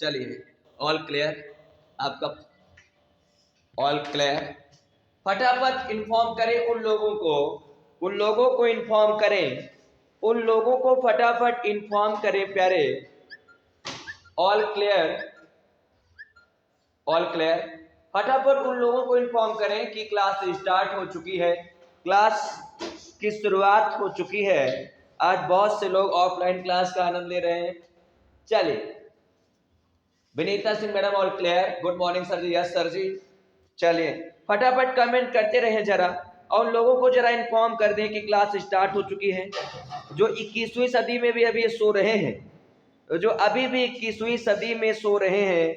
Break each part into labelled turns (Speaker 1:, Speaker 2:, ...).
Speaker 1: चलिए all clear, आपका all clear. फटाफट इन्फॉर्म करें उन लोगों को इन्फॉर्म करें, उन लोगों को फटाफट इन्फॉर्म करें प्यारे। All clear, all clear. फटाफट उन लोगों को इन्फॉर्म करें कि क्लास स्टार्ट हो चुकी है, क्लास की शुरुआत हो चुकी है। आज बहुत से लोग ऑफलाइन क्लास का आनंद ले रहे हैं। चलिए Vinita Singh madam all clear, good morning sir ji. Yes sir ji. चलिए फटाफट कमेंट करते रहे जरा, और उन लोगों को जरा इन्फॉर्म कर दें कि क्लास स्टार्ट हो चुकी है। जो 21वीं सदी में भी अभी सो रहे हैं, जो अभी भी 21वीं सदी में सो रहे हैं,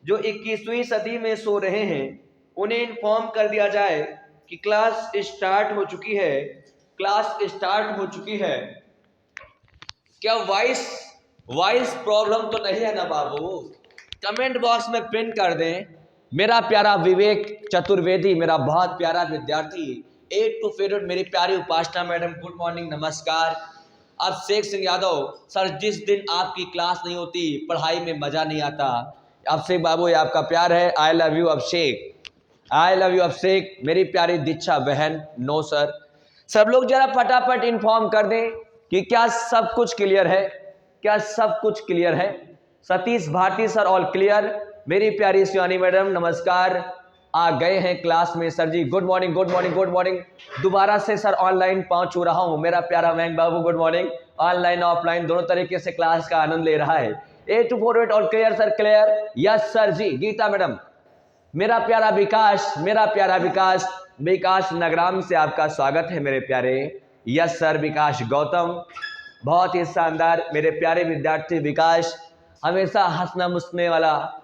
Speaker 1: जो 21वीं सदी में सो रहे हैं, उन्हें इन्फॉर्म कर दिया जाए कि क्लास स्टार्ट हो चुकी है, क्लास स्टार्ट हो चुकी है। क्या वॉइस प्रॉब्लम तो नहीं है ना बाबू? कमेंट बॉक्स में पिन कर दें। मेरा प्यारा विवेक चतुर्वेदी, मेरा बहुत प्यारा विद्यार्थी, 8 टू फेवरेट मेरी प्यारी उपासना मैडम, गुड मॉर्निंग, नमस्कार। अभिषेक सिंह यादव सर, जिस दिन आपकी क्लास नहीं होती पढ़ाई में मजा नहीं आता। अभिषेक बाबू, ये आपका प्यार है। I love you Abhishek, I love you Abhishek. मेरी प्यारी दीक्षा बहन, नो सर। सब लोग जरा फटाफट इन्फॉर्म कर दें कि क्या सब कुछ क्लियर है, क्या सब कुछ क्लियर है। Satish Bharati sir all clear. मेरी प्यारी शिवानी मैडम नमस्कार, आ गए हैं क्लास में sir ji, good morning good morning good morning. दोबारा से सर ऑनलाइन पहुंच छू रहा हूं। मेरा प्यारा मयंक बाबू गुड मॉर्निंग। ऑनलाइन ऑफलाइन दोनों तरीके से क्लास का आनंद ले रहा है। 8 to 4 all clear sir, clear. Yes sir ji. Geeta madam, मेरा प्यारा विकास, मेरा प्यारा विकास, विकास नगराम से आपका स्वागत है मेरे प्यारे। यस सर विकास गौतम, बहुत ही शानदार मेरे प्यारे विद्यार्थी विकास, हमेशा हंसना मुस्कुराने वाला।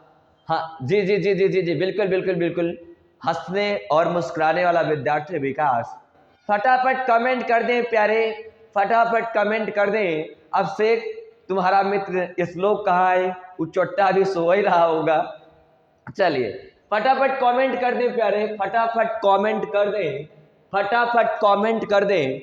Speaker 1: हाँ जी जी जी जी जी जी, बिल्कुल बिल्कुल बिल्कुल, हंसने और मुस्कुराने वाला विद्यार्थी विकास। फटाफट कमेंट कर दें प्यारे, फटाफट कमेंट कर दें। अभिषेक तुम्हारा मित्र श्लोक कहाँ है? वो चोट्टा भी सो ही रहा होगा। चलिए फटाफट कमेंट कर दें प्यारे, फटाफट कमेंट कर दें, फटाफट कमेंट कर दें,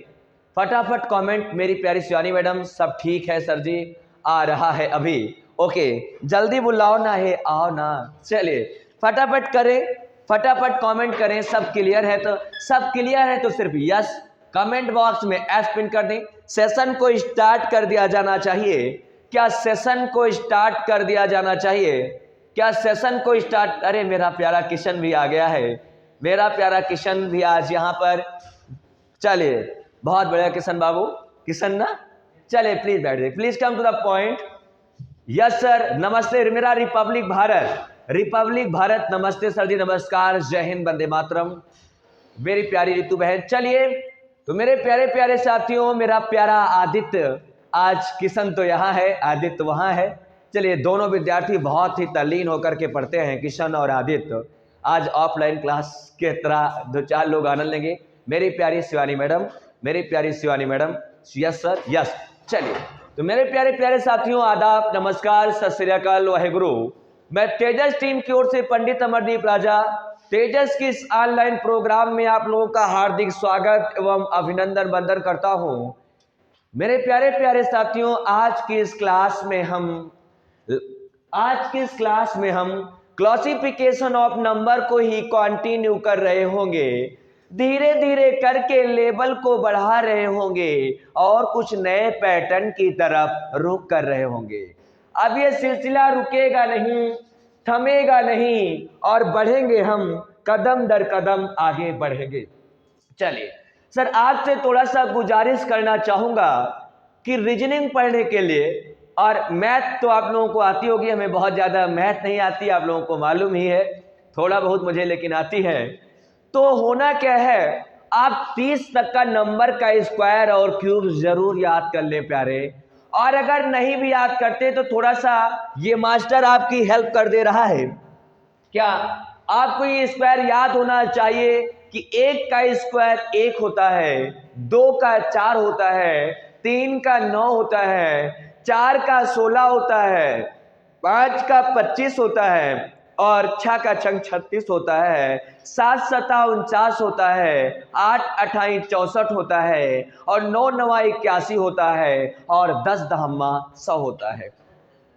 Speaker 1: फटाफट कमेंट। मेरी प्यारी शिवानी मैडम, सब ठीक है सर जी, आ रहा है अभी। ओके, जल्दी बुलाओ ना है, आओ ना। चलिए फटाफट करें, फटाफट कमेंट करें। सब क्लियर है तो, सब क्लियर है तो सिर्फ यस कमेंट बॉक्स में एस पिन कर दें। सेशन को स्टार्ट कर दिया जाना चाहिए। क्या सेशन को स्टार्ट कर दिया जाना चाहिए? क्या सेशन को स्टार्ट? अरे मेरा प्यारा किशन भी आ गया है, मेरा प्यारा किशन भी आज यहाँ पर। चलिए बहुत बढ़िया किशन बाबू, किशन ना, चलिए प्लीज बैठ जाइए, please come to the point. Yes sir, नमस्ते मेरा रिपब्लिक भारत, रिपब्लिक भारत, नमस्ते सर जी, नमस्कार, जय हिंद, वंदे मातरम। मेरी प्यारी रितु बहन। चलिए तो मेरे प्यारे प्यारे साथियों, मेरा प्यारा आदित्य, आज किशन तो यहाँ है, आदित्य वहाँ है। चलिए दोनों विद्यार्थी बहुत ही तल्लीन होकर के पढ़ते हैं, किशन और आदित्य। आज ऑफलाइन क्लास के तरह 2-4 लोग आनंद लेंगे। मेरी प्यारी शिवानी मैडम, मेरी प्यारी Shivani madam, yes sir yes. चलिए तो मेरे प्यारे प्यारे साथियों, आदाब, नमस्कार, सत श्री अकाल, वाहेगुरु। मैं तेजस टीम की ओर से पंडित अमरदीप राजा, तेजस की इस ऑनलाइन प्रोग्राम में आप लोगों का हार्दिक स्वागत एवं अभिनंदन वंदन करता हूं। मेरे प्यारे प्यारे साथियों, आज की इस क्लास में हम क्लासिफिकेशन ऑफ नंबर को ही कंटिन्यू कर रहे होंगे। धीरे धीरे करके लेवल को बढ़ा रहे होंगे और कुछ नए पैटर्न की तरफ रुख कर रहे होंगे। अब ये सिलसिला रुकेगा नहीं, थमेगा नहीं, और बढ़ेंगे हम, कदम दर कदम आगे बढ़ेंगे। चलिए सर, आज से थोड़ा सा गुजारिश करना चाहूंगा कि रीजनिंग पढ़ने के लिए, और मैथ तो आप लोगों को आती होगी, हमें बहुत ज़्यादा मैथ नहीं आती, आप लोगों को मालूम ही है, थोड़ा बहुत मुझे लेकिन आती है। तो होना क्या है, आप 30 तक का नंबर का स्क्वायर और क्यूब जरूर याद कर लें प्यारे। और अगर नहीं भी याद करते तो थोड़ा सा ये मास्टर आपकी हेल्प कर दे रहा है। क्या आपको ये स्क्वायर याद होना चाहिए कि 1 का स्क्वायर 1 होता है, 2 का 4 होता है, 3 का 9 होता है, 4 का 16 होता है, 5 का 25 होता है, और 6 का 36 होता है, 7 सता 49 होता है, 8 अठाई 64 होता है, और 9 नवा 81 होता है, और 10 दहम्मा 100 होता है।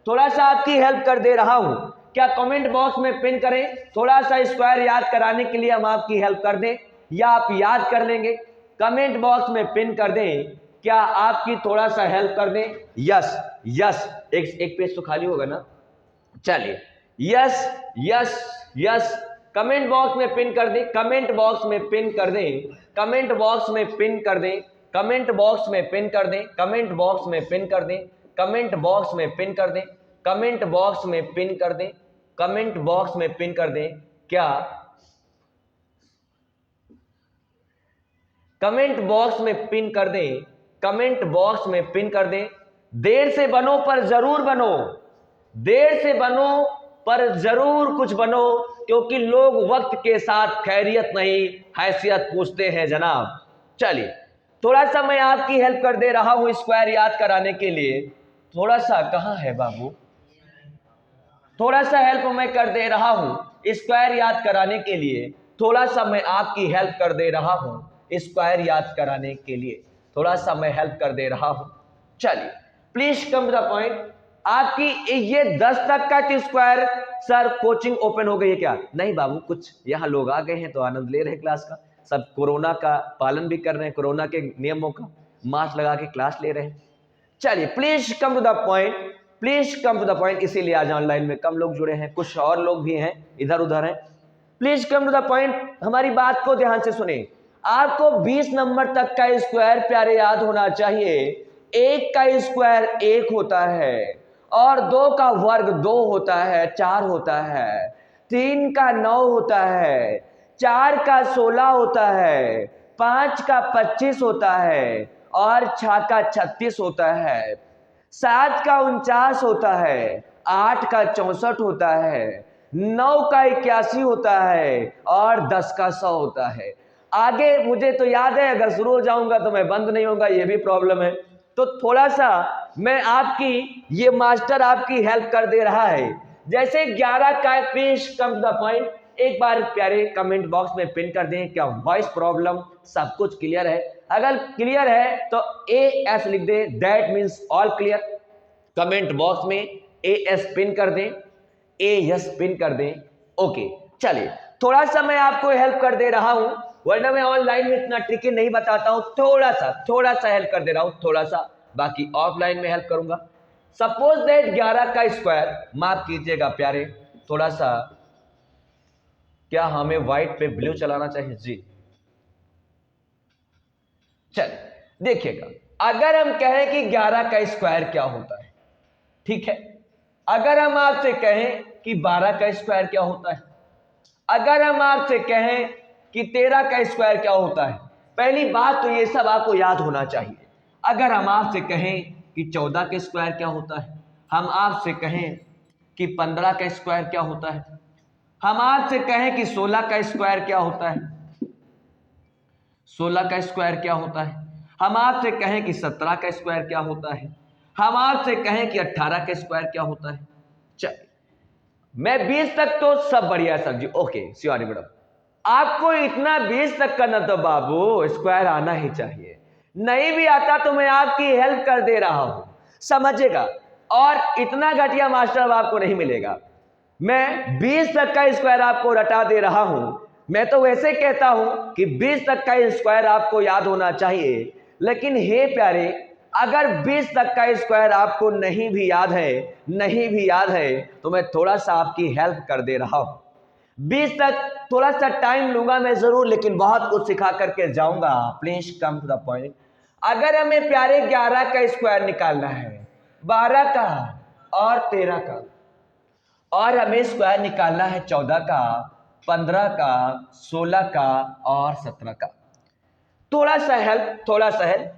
Speaker 1: थोड़ा सा आपकी हेल्प कर दे रहा हूं, क्या कमेंट बॉक्स में पिन करें, थोड़ा सा स्क्वायर याद कराने के लिए हम आपकी हेल्प कर दें या आप याद कर लेंगे? कमेंट बॉक्स में पिन कर दें, क्या आपकी थोड़ा सा हेल्प कर दें? यस यस, एक पेज तो खाली होगा ना, चलिए yes yes yes, comment box में पिन कर दें, कमेंट बॉक्स में पिन कर दें, कमेंट बॉक्स में पिन कर दें, कमेंट बॉक्स में पिन कर दें, कमेंट बॉक्स में पिन कर दें, कमेंट बॉक्स में पिन कर दें, कमेंट बॉक्स में पिन कर दें, कमेंट बॉक्स में पिन कर दें, क्या कमेंट बॉक्स में पिन कर दें, कमेंट बॉक्स में पिन कर दें। देर से बनो पर जरूर बनो, देर से बनो पर जरूर कुछ बनो, क्योंकि लोग वक्त के साथ खैरियत नहीं हैसियत पूछते हैं जनाब। चलिए थोड़ा सा मैं आपकी हेल्प कर दे रहा हूं स्क्वायर याद कराने के लिए, थोड़ा सा कहां है बाबू, थोड़ा सा हेल्प मैं कर दे रहा हूं स्क्वायर याद कराने के लिए, थोड़ा सा मैं आपकी हेल्प कर दे रहा हूं स्क्वायर याद कराने के लिए, थोड़ा सा मैं हेल्प कर दे रहा हूं। चलिए please come to the point. आपकी ये 10 तक का स्क्वायर, सर कोचिंग ओपन हो गई है क्या? नहीं बाबू, कुछ यहाँ लोग आ गए हैं तो आनंद ले रहे हैं क्लास का, सब कोरोना का पालन भी कर रहे हैं, कोरोना के नियमों का मास्क लगा के क्लास ले रहे हैं। चलिए please come to the point, please come to the point, इसीलिए आज ऑनलाइन में कम लोग जुड़े हैं, कुछ और लोग भी हैं इधर उधर हैं। Please come to the point, हमारी बात को ध्यान से सुने। आपको 20 नंबर तक का स्क्वायर प्यारे याद होना चाहिए। 1 का स्क्वायर 1 होता है, और 2 का वर्ग 2 होता है, 4 होता है, 3 का 9 होता है, 4 का 16 होता है, 5 का 25 होता है, और 6 का 36 होता है, 7 का 49 होता है, 8 का 64 होता है, 9 का 81 होता है, और 10 का 100 होता है। आगे मुझे तो याद है, अगर शुरू हो जाऊंगा तो मैं बंद नहीं होगा, ये भी प्रॉब्लम है। तो थोड़ा सा मैं आपकी, ये मास्टर आपकी हेल्प कर दे रहा है। जैसे 11 का, please come to the point, एक बार प्यारे कमेंट बॉक्स में पिन कर दें, क्या वॉइस प्रॉब्लम सब कुछ क्लियर है? अगर क्लियर है तो AS लिख दें, that means all clear. Comment box में AS पिन कर दें, AS पिन कर दें। ओके चलिए थोड़ा सा मैं आपको हेल्प कर दे रहा हूं, वरना मैं ऑनलाइन में इतना ट्रिकी नहीं बताता हूं, थोड़ा सा हेल्प कर दे रहा हूं, थोड़ा सा, बाकी ऑफलाइन में हेल्प करूंगा। सपोज दैट 11 का स्क्वायर, माफ कीजिएगा प्यारे, थोड़ा सा, क्या हमें व्हाइट पे ब्लू चलाना चाहिए? जी चल देखिएगा, अगर हम कहें कि 11 का स्क्वायर क्या होता है, ठीक है, अगर हम आपसे कहें कि 12 का स्क्वायर क्या होता है, अगर हम आपसे कहें कि 13 का स्क्वायर क्या होता है, पहली बात तो ये सब आपको याद होना चाहिए। अगर हम आपसे कहें कि 14 का स्क्वायर क्या होता है, हम आपसे कहें कि 15 का स्क्वायर क्या होता है, हम आपसे कहें कि 16 का स्क्वायर क्या होता है, 16 का स्क्वायर क्या होता है, हम आपसे कहें कि 17 का स्क्वायर क्या होता है, हम आपसे कहें कि 18 का स्क्वायर क्या होता है। चल मैं 20 तक तो सब बढ़िया सर जी, ओके शिवानी मैडम, आपको इतना 20 तक करना तो बाबू स्क्वायर आना ही चाहिए, नहीं भी आता तो मैं आपकी हेल्प कर दे रहा हूं, समझेगा। और इतना घटिया मास्टर आपको नहीं मिलेगा, मैं 20 तक का स्क्वायर आपको रटा दे रहा हूं। मैं तो वैसे कहता हूं कि 20 तक का स्क्वायर आपको याद होना चाहिए, लेकिन हे प्यारे, अगर 20 तक का स्क्वायर आपको नहीं भी याद है तो मैं थोड़ा सा आपकी हेल्प कर दे रहा हूं। 20 तक थोड़ा सा टाइम लूंगा मैं जरूर, लेकिन बहुत कुछ सिखा करके जाऊंगा, please come to the point. अगर हमें प्यारे 11 का स्क्वायर निकालना है, 12 का और 13 का, और हमें स्क्वायर निकालना है 14 का, 15 का, 16 का और 17 का, थोड़ा सा हेल्प,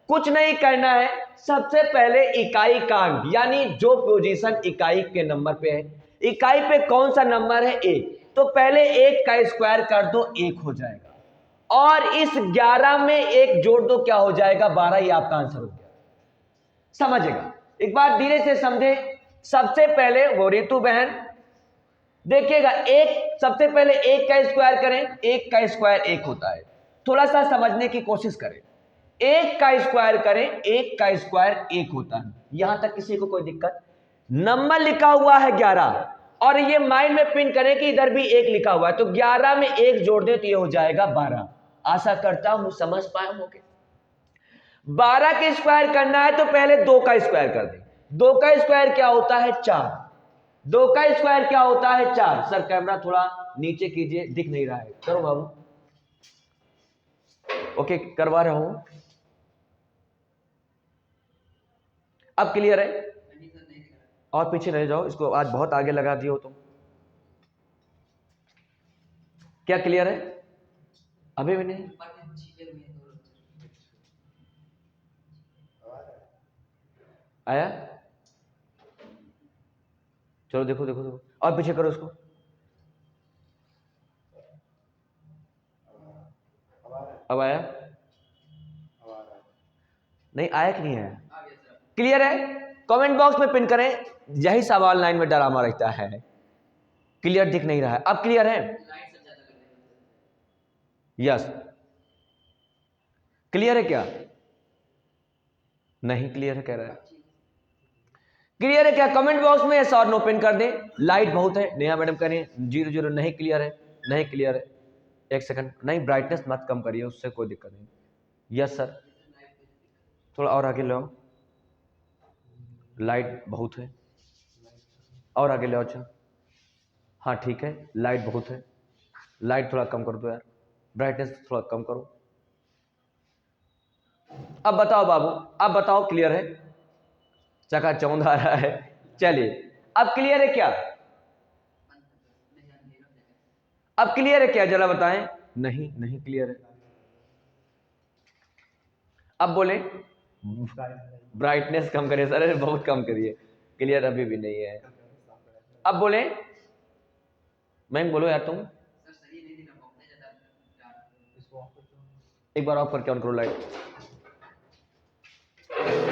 Speaker 1: कुछ नहीं करना है। सबसे पहले इकाई का अंक, यानी जो पोजीशन इकाई के नंबर पे है, इकाई पे कौन सा नंबर है? 1, तो पहले 1 का स्क्वायर कर दो, 1 हो जाएगा, और इस 11 में 1 जोड़ दो, क्या हो जाएगा? 12 ही आपका आंसर हो गया, समझेगा। एक बार धीरे से समझे। सबसे पहले वो रितु बहन देखिएगा, सबसे पहले 1 का स्क्वायर करें, 1 का स्क्वायर 1 होता है, थोड़ा सा समझने की कोशिश करें। 1 का स्क्वायर करें, 1 का स्क्वायर 1 होता है, यहां तक किसी को कोई दिक्कत नंबर लिखा हुआ है 11 और ये माइंड में पिन करें कि इधर भी 1 लिखा हुआ है, तो 11 में 1 जोड़ दें तो ये हो जाएगा 12। आशा करता हूं समझ पाए होंगे। 12 के स्क्वायर करना है तो पहले 2 का स्क्वायर कर दें। 2 का स्क्वायर क्या होता है? 4। 2 का स्क्वायर क्या होता है? 4। सर कैमरा थोड़ा नीचे कीजिए, दिख नहीं रहा है। करो बाबू। ओके करवा रहा हूं। अब क्लियर है? और पीछे रह जाओ, इसको आज बहुत आगे लगा दियो तुम। क्या क्लियर है? अभी भी नहीं आया? चलो देखो देखो देखो, और पीछे करो उसको। अब आया? नहीं आया कि नहीं आया? क्लियर है? कमेंट बॉक्स में पिन करें। यही सवाल 9 में ड्रामा रहता है। क्लियर दिख नहीं रहा है? अब क्लियर है? यस। क्लियर है क्या? नहीं क्लियर है कह रहा है। क्लियर है क्या? कमेंट बॉक्स में यस और नो पिन कर दें। लाइट बहुत है। नेहा मैडम कह रही है 0 0 नहीं क्लियर है, नहीं क्लियर है। एक सेकंड, नहीं ब्राइटनेस मत कम करिए, उससे कोई दिक्कत नहीं। यस सर, थोड़ा और आगे लो, लाइट बहुत है। और आगे ले, अच्छा हाँ ठीक है, लाइट बहुत है। लाइट थोड़ा कम कर दो यार, ब्राइटनेस थोड़ा कम करो। अब बताओ बाबू, अब बताओ क्लियर है? चकाचौंध आ रहा है। चलिए अब क्लियर है क्या? अब क्लियर है क्या जरा बताएं? नहीं नहीं क्लियर है। अब बोले ब्राइटनेस कम करिए सर, बहुत कम करिए। क्लियर अभी भी नहीं है। अब बोले मैम, बोलो यार तुम। एक बार ऑफ करके ऑन करो लाइट।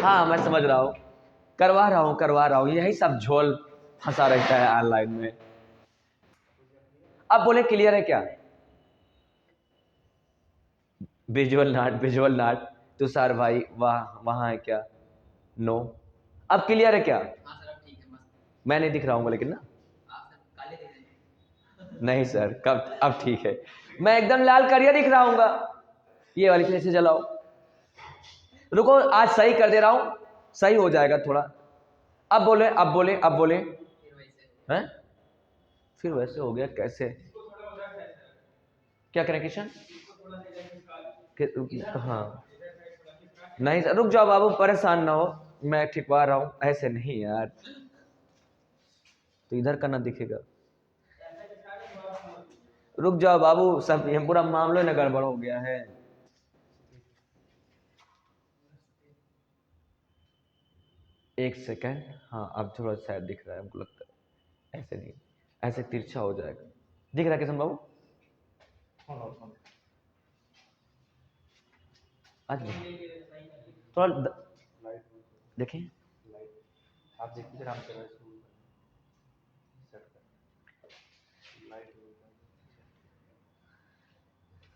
Speaker 1: हाँ मैं समझ रहा हूँ, करवा रहा हूँ, यही सब झोल फंसा रहता है ऑनलाइन में। अब बोले क्लियर है क्या? विजुअल नाट तुषार भाई वहां है क्या? नो। अब क्लियर है क्या? मैं नहीं दिख रहा हूँ लेकिन ना। नहीं सर, कब? अब ठीक है, मैं एकदम लाल करिया दिख रहा हूँ। ये वाली फिर से जलाओ। रुको आज सही कर दे रहा हूँ, सही हो जाएगा थोड़ा। अब बोले हैं? फिर वैसे हो गया कैसे? क्या करें किशन? हाँ नहीं सर, रुक जाओ बाबू, परेशान ना हो, मैं ठिकवा रहा हूँ। ऐसे नहीं यार, तो इधर का ना दिखेगा। रुक जाओ बाबू, सब ये पूरा मामला ना गड़बड़ हो गया है। एक सेकेंड, हाँ अब थोड़ा शायद दिख रहा है, हमको लगता है। ऐसे नहीं, ऐसे तिरछा हो जाएगा। दिख रहा है किशन बाबू? आज थोड़ा देखें। आप देखिए आराम से,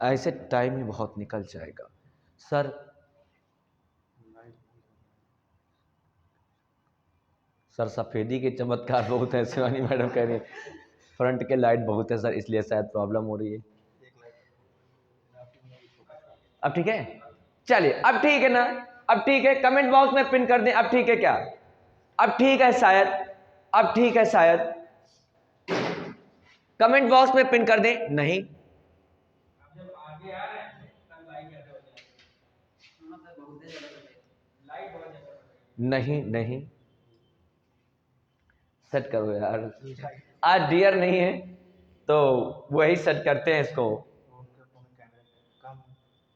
Speaker 1: ऐसे टाइम ही बहुत निकल जाएगा सर। सर सफेदी के चमत्कार बहुत है, शिवानी मैडम कह रही है। फ्रंट के लाइट बहुत है सर, इसलिए शायद प्रॉब्लम हो रही है। अब ठीक है? चलिए अब ठीक है ना? अब ठीक है, कमेंट बॉक्स में पिन कर दें। अब ठीक है क्या? अब ठीक है शायद, अब ठीक है शायद। कमेंट बॉक्स में पिन कर दें। नहीं नहीं नहीं, सेट करो यार, आज डियर नहीं है तो वही सेट करते हैं इसको।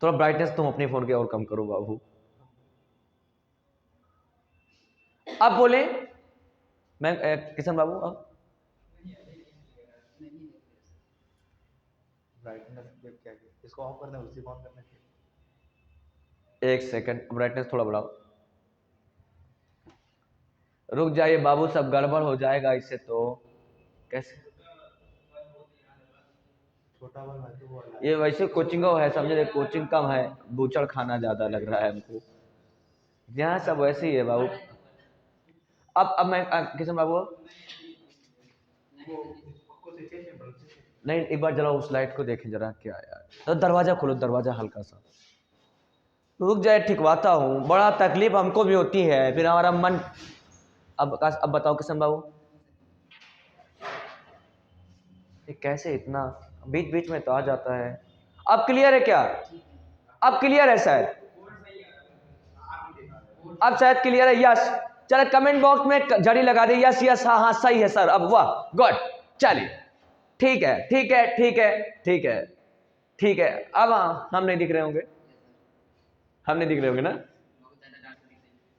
Speaker 1: थोड़ा ब्राइटनेस तुम अपने फोन के और कम करो बाबू। अब बोले मैं किशन बाबू, अब इसको ऑफ कर दें, उसी को ऑन करना चाहिए। एक सेकंड, ब्राइटनेस थोड़ा बढ़ाओ। रुक जाइए बाबू, सब गड़बड़ हो जाएगा इससे तो। कैसे? छोटा वाला ये वैसे कोचिंग है, समझे? कोचिंग कम है, बूचड़ खाना ज्यादा लग रहा है हमको। यहाँ सब वैसे ही है बाबू। अब मैं किशन बाबू नहीं, एक बार जरा उस लाइट को देखें जरा, क्या यार, तो दरवाजा खोलो, दरवाजा हल्का सा, रुक जाए, ठिकवाता हूँ, बड़ा तकलीफ हमको भी होती है, फिर हमारा मन। अब बताओ किशन बाबू, ये कैसे इतना बीच बीच में तो आ जाता है। अब क्लियर है क्या? अब क्लियर है शायद, अब शायद क्लियर है। यस, चलो कमेंट बॉक्स में झड़ी लगा दे, यस यस, हाँ हाँ सही है सर। अब वाह गुड, चलिए ठीक है ठीक है ठीक है ठीक है ठीक है। अब हाँ, हम नहीं दिख रहे होंगे, हम नहीं दिख रहे होंगे ना।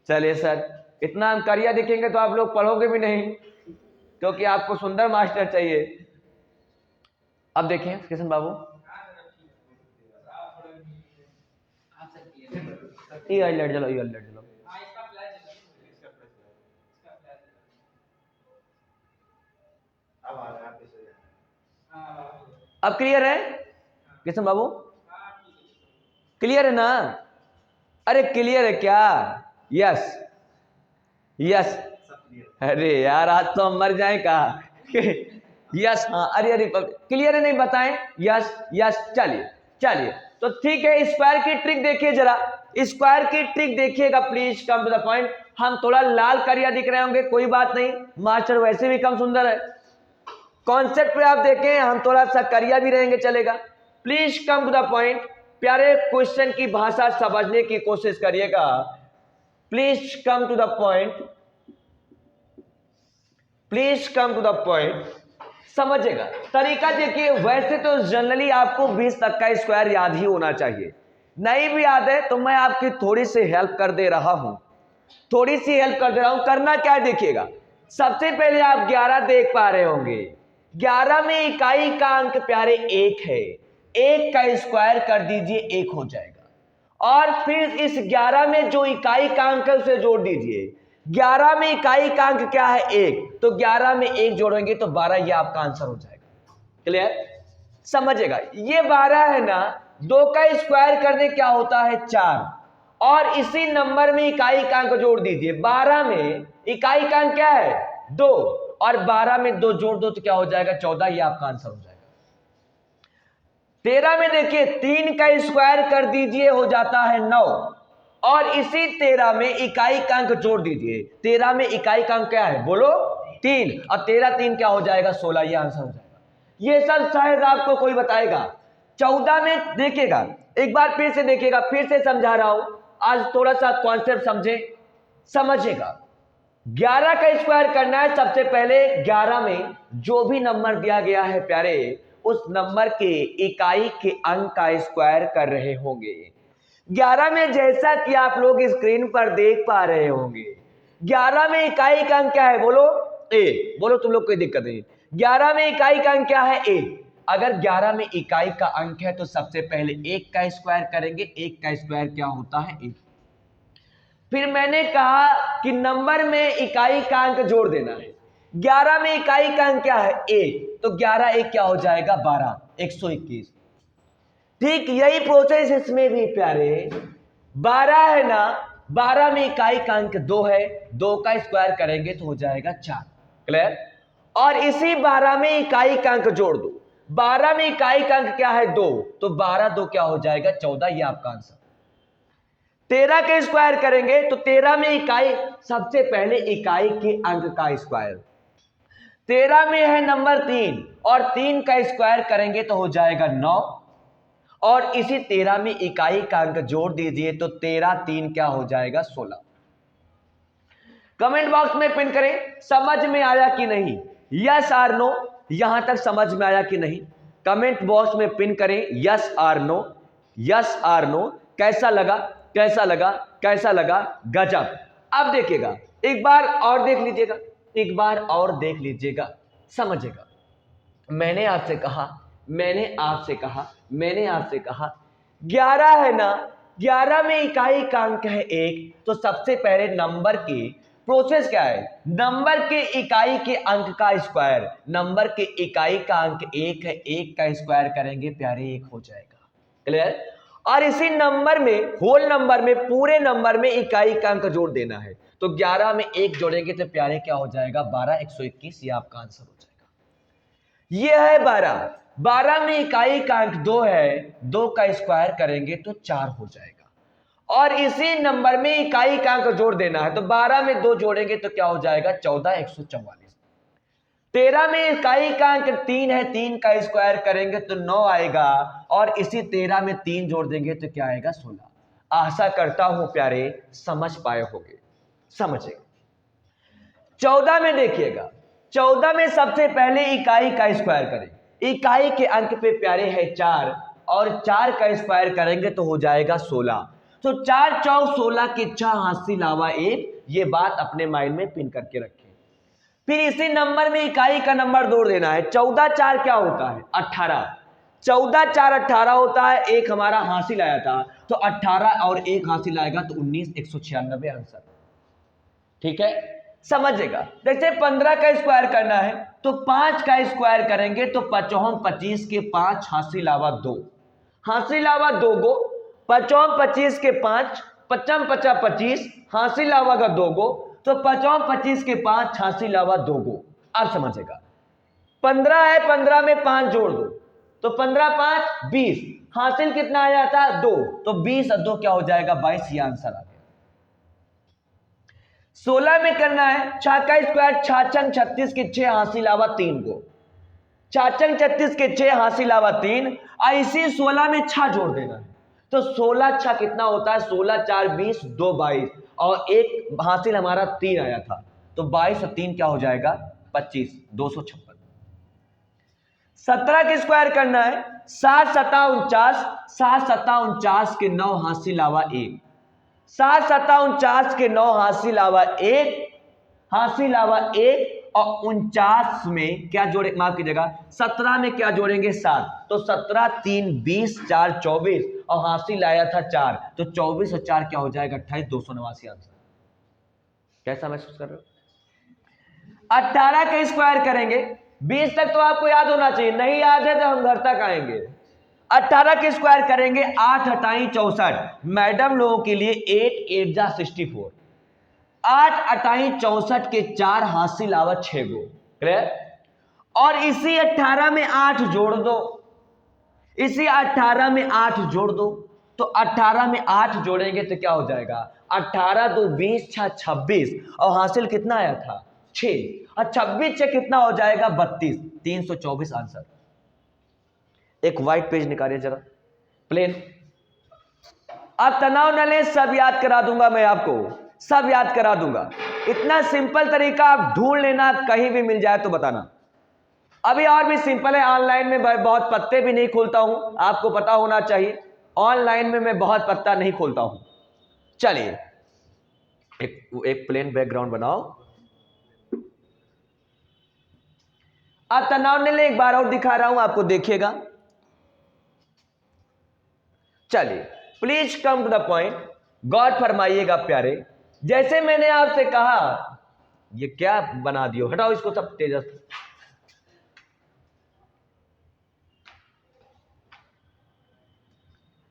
Speaker 1: चलिए सर, इतना हम करिया दिखेंगे तो आप लोग पढ़ोगे भी नहीं, क्योंकि आपको सुंदर मास्टर चाहिए। अब देखें किशन बाबू, ये लाइट जलाओ, ये लाइट जलाओ। अब क्लियर है किशन बाबू? क्लियर है ना? अरे क्लियर है क्या? Yes yes. अरे यार आज तो हम मर जाए कहा। यस हाँ, अरे अरे क्लियर है नहीं बताएं? यस यस, चलिए चलिए, तो ठीक है। स्क्वायर की ट्रिक देखिए जरा, स्क्वायर की ट्रिक देखिएगा please, come to the point. हम थोड़ा लाल करिया दिख रहे होंगे, कोई बात नहीं, मास्टर वैसे भी कम सुंदर है। कॉन्सेप्ट पे आप देखें, हम थोड़ा सा करिया भी रहेंगे, चलेगा। Please come to the point, प्यारे क्वेश्चन की भाषा समझने की कोशिश करिएगा। Please come to the point, please come to the point, समझिएगा। तरीका देखिए, वैसे तो जनरली आपको 20 तक का स्क्वायर याद ही होना चाहिए, नहीं भी याद है तो मैं आपकी थोड़ी सी हेल्प कर दे रहा हूं, थोड़ी सी हेल्प कर दे रहा हूं। करना क्या है देखिएगा, सबसे पहले आप 11 देख पा रहे होंगे, 11 में इकाई का अंक प्यारे 1 है, 1 का स्क्वायर कर दीजिए 1 हो जाएगा, और फिर इस 11 में जो इकाई का अंक है उसे जोड़ दीजिए। 11 में इकाई का अंक क्या है? 1, तो 11 में 1 जोड़ेंगे तो 12, ये आपका आंसर हो जाएगा। क्लियर? समझेगा, ये 12 है ना, 2 का स्क्वायर करने क्या होता है? 4, और इसी नंबर में इकाई का अंक जोड़ दीजिए। 12 में इकाई का अंक क्या है? 2, और 12 में 2 जोड़ दो तो क्या हो जाएगा? 14, ये आपका आंसर हो जाएगा। 13 में देखिए, 3 का स्क्वायर कर दीजिए, हो जाता है 9, और इसी 13 में इकाई का अंक जोड़ दीजिए। 13 में इकाई का अंक क्या है? बोलो 3, और 13 3 क्या हो जाएगा? 16, ये आंसर हो जाएगा। ये सब शायद आपको कोई बताएगा। 14 में देखिएगा, एक बार फिर से देखिएगा, फिर से समझा रहा हूं, आज थोड़ा सा कॉन्सेप्ट समझे, समझिएगा। 11 का स्क्वायर करना है, सबसे पहले 11 में जो भी नंबर दिया गया है प्यारे, उस नंबर के इकाई के अंक का स्क्वायर कर रहे होंगे। 11 में जैसा कि आप लोग स्क्रीन पर देख पा रहे होंगे, 11 में इकाई का अंक क्या है? बोलो ए, बोलो तुम लोग, कोई दिक्कत नहीं। 11 में इकाई का अंक क्या है? ए। अगर 11 में इकाई का अंक है तो सबसे पहले 1 का स्क्वायर करेंगे, 1 का स्क्वायर क्या होता है? 1। फिर मैंने कहा कि नंबर में इकाई का अंक जोड़ देना है। 11 में इकाई का अंक क्या है? 1, तो 11 1 क्या हो जाएगा? 12, 121। ठीक यही प्रोसेस इसमें भी प्यारे, 12 है ना, 12 में इकाई का अंक 2 है, 2 का स्क्वायर करेंगे तो हो जाएगा 4। क्लियर? और इसी 12 में इकाई का अंक जोड़ दो। 12 में इकाई का अंक क्या है? 2, तो 12 2 क्या हो जाएगा? 14, ये आपका आंसर। 13 के स्क्वायर करेंगे तो 13 में इकाई, सबसे पहले इकाई के अंक का स्क्वायर। 13 में है नंबर 3, और 3 का स्क्वायर करेंगे तो हो जाएगा 9, और इसी 13 में इकाई का अंक जोड़ दीजिए तो 13 3 क्या हो जाएगा? 16। कमेंट बॉक्स में पिन करें, समझ में आया कि नहीं? यस आर नो, यहां तक समझ में आया कि नहीं? कमेंट बॉक्स में पिन करें, yes or no, yes or no. कैसा लगा? कैसा लगा? कैसा लगा? गजब। अब देखिएगा, एक बार और देख लीजिएगा, एक बार और देख लीजिएगा, समझिएगा। मैंने आपसे कहा, मैंने आपसे कहा, मैंने आपसे कहा 11 है ना, 11 में इकाई का अंक है 1, तो सबसे पहले नंबर की प्रोसेस क्या है? नंबर के इकाई के अंक का स्क्वायर। नंबर के इकाई का अंक 1 है, 1 का स्क्वायर करेंगे प्यारे 1 हो जाएगा। क्लियर? और इसी नंबर में, होल नंबर में, पूरे नंबर में इकाई का अंक जोड़ देना है, तो 11 में 1 जोड़ेंगे तो प्यारे क्या हो जाएगा 12, 121, ये आपका आंसर हो जाएगा। ये है 12। 12 में इकाई का अंक 2 है, 2 का स्क्वायर करेंगे तो 4 हो जाएगा। और इसी नंबर में इकाई का अंक जोड़ देना है, तो 12 में 2 जोड़ेंगे तो क्या हो जाएगा 14, 144। 13 में इकाई का अंक 3 है, 3 का स्क्वायर करेंगे तो 9 आएगा, और इसी 13 में 3 जोड़ देंगे तो क्या आएगा 16। आशा करता हूं प्यारे समझ पाए होंगे, समझेगा। 14 में देखिएगा, 14 में सबसे पहले इकाई का स्क्वायर करें। इकाई के अंक पे प्यारे है 4, और 4 का स्क्वायर करेंगे तो हो जाएगा 16। तो 4 चौक 16 के 6 हाथ लावा 1, ये बात अपने माइंड में पिन करके रखें। फिर इसी नंबर में इकाई का नंबर जोड़ देना है। 14 4 क्या होता है 18, 14 4 18 होता है, एक हमारा हासिल आया था, तो 18 और 1 हासिल आएगा तो 19, 196 आंसर। ठीक है, समझेगा। जैसे 15 का स्क्वायर करना है तो 5 का स्क्वायर करेंगे तो 55 25 के 5 हासिल आवा 2, हासिल आवा 2 गो, 55 25 के 5, 55 50 25 हासिल आवा का 2 गो, तो 55 25 के 5 हासिल आवा 2 गो। अब समझेगा। 15 है, 15 में 5 जोड़ दो तो 15 5 20, हासिल कितना आया था 2, तो 20 और 2 क्या हो जाएगा 22, ये आंसर आ गया। 16 में करना है 6 का स्क्वायर, 6 छंग 36 के 6 हासिल आवा 3 गो, 6 छंग 36 के 6 हासिल आवा 3, ऐसे 16 में 6 जोड़ देना है, तो 16 6 कितना होता है 16 4 20, 2 22, और एक हासिल हमारा 3 आया था, तो 22 और 3 क्या हो जाएगा 25, 256। 17 के स्क्वायर करना है, 7 7 49, 7 7 49 के 9 हासिल आवा 1, 7 7 49 के 9 हासिल आवा 1, हासिल आवा 1, और 49 में क्या जोड़े, माफ कीजिएगा 17 में क्या जोड़ेंगे 7, तो 17 3 20, 4 24, और हासिल आया था 4, तो 24 और 4 क्या हो जाएगा 28, 289 आंसर। कैसा महसूस कर रहे हो। 18 का स्क्वायर करेंगे, 20 तक तो आपको याद होना चाहिए, नहीं याद है तो हम घर तक आएंगे। 18 के स्क्वायर करेंगे, 8 अठाई 64, मैडम लोगों के लिए 8 8 जा 64, 8 अठाई 64 के 4 हासिल आवा 6 गो, क्लियर। और इसी 18 में 8 जोड़ दो, इसी 18 में 8 जोड़ दो, तो 18 में 8 जोड़ेंगे तो क्या हो जाएगा 18 2 20 6 26, और हासिल कितना आया था 6, और 26 से कितना हो जाएगा 32, 324 आंसर। एक व्हाइट पेज निकालिए जरा प्लेन। अब तनाव न ले, सब याद करा दूंगा मैं आपको, सब याद करा दूंगा। इतना सिंपल तरीका आप ढूंढ लेना, कहीं भी मिल जाए तो बताना। अभी और भी सिंपल है, ऑनलाइन में बहुत पत्ते भी नहीं खोलता हूं, आपको पता होना चाहिए, ऑनलाइन में मैं बहुत पत्ता नहीं खोलता हूं। चलिए एक प्लेन बैकग्राउंड बनाओ। अब तनाव न ले, एक बार और दिखा रहा हूं आपको, देखिएगा। चलिए please come to the point, गौर फरमाइएगा प्यारे। जैसे मैंने आपसे कहा, ये क्या बना दियो, हटाओ इसको सब तेजस।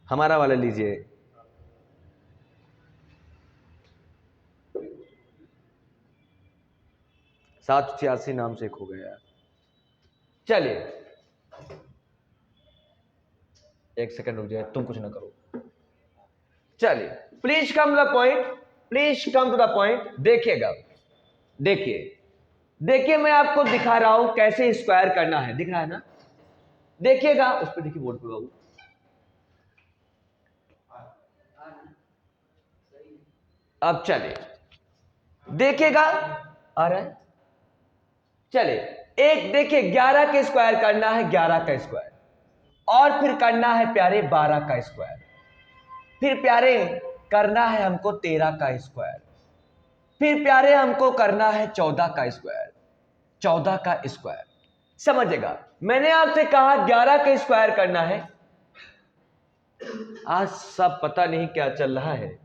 Speaker 1: हमारा वाला लीजिए। सात 86 नाम से एक हो गया। चलिए एक सेकंड रुक जाए, तुम कुछ ना करो। चलिए please come to the point, please come to the point. देखिएगा, देखिए देखिए मैं आपको दिखा रहा हूं कैसे स्क्वायर करना है, दिख रहा है ना, देखिएगा उस पर, देखिए बोर्ड पे बाबू। अब चलिए देखिएगा, आ रहा है। चलिए एक देखिए, 11 के स्क्वायर करना है, 11 का स्क्वायर, और फिर करना है प्यारे 12 का स्क्वायर, फिर प्यारे करना है हमको 13 का स्क्वायर, फिर प्यारे हमको करना है 14 का स्क्वायर, 14 का स्क्वायर। समझेगा, मैंने आपसे कहा 11 का स्क्वायर करना है। आज सब पता नहीं क्या चल रहा है।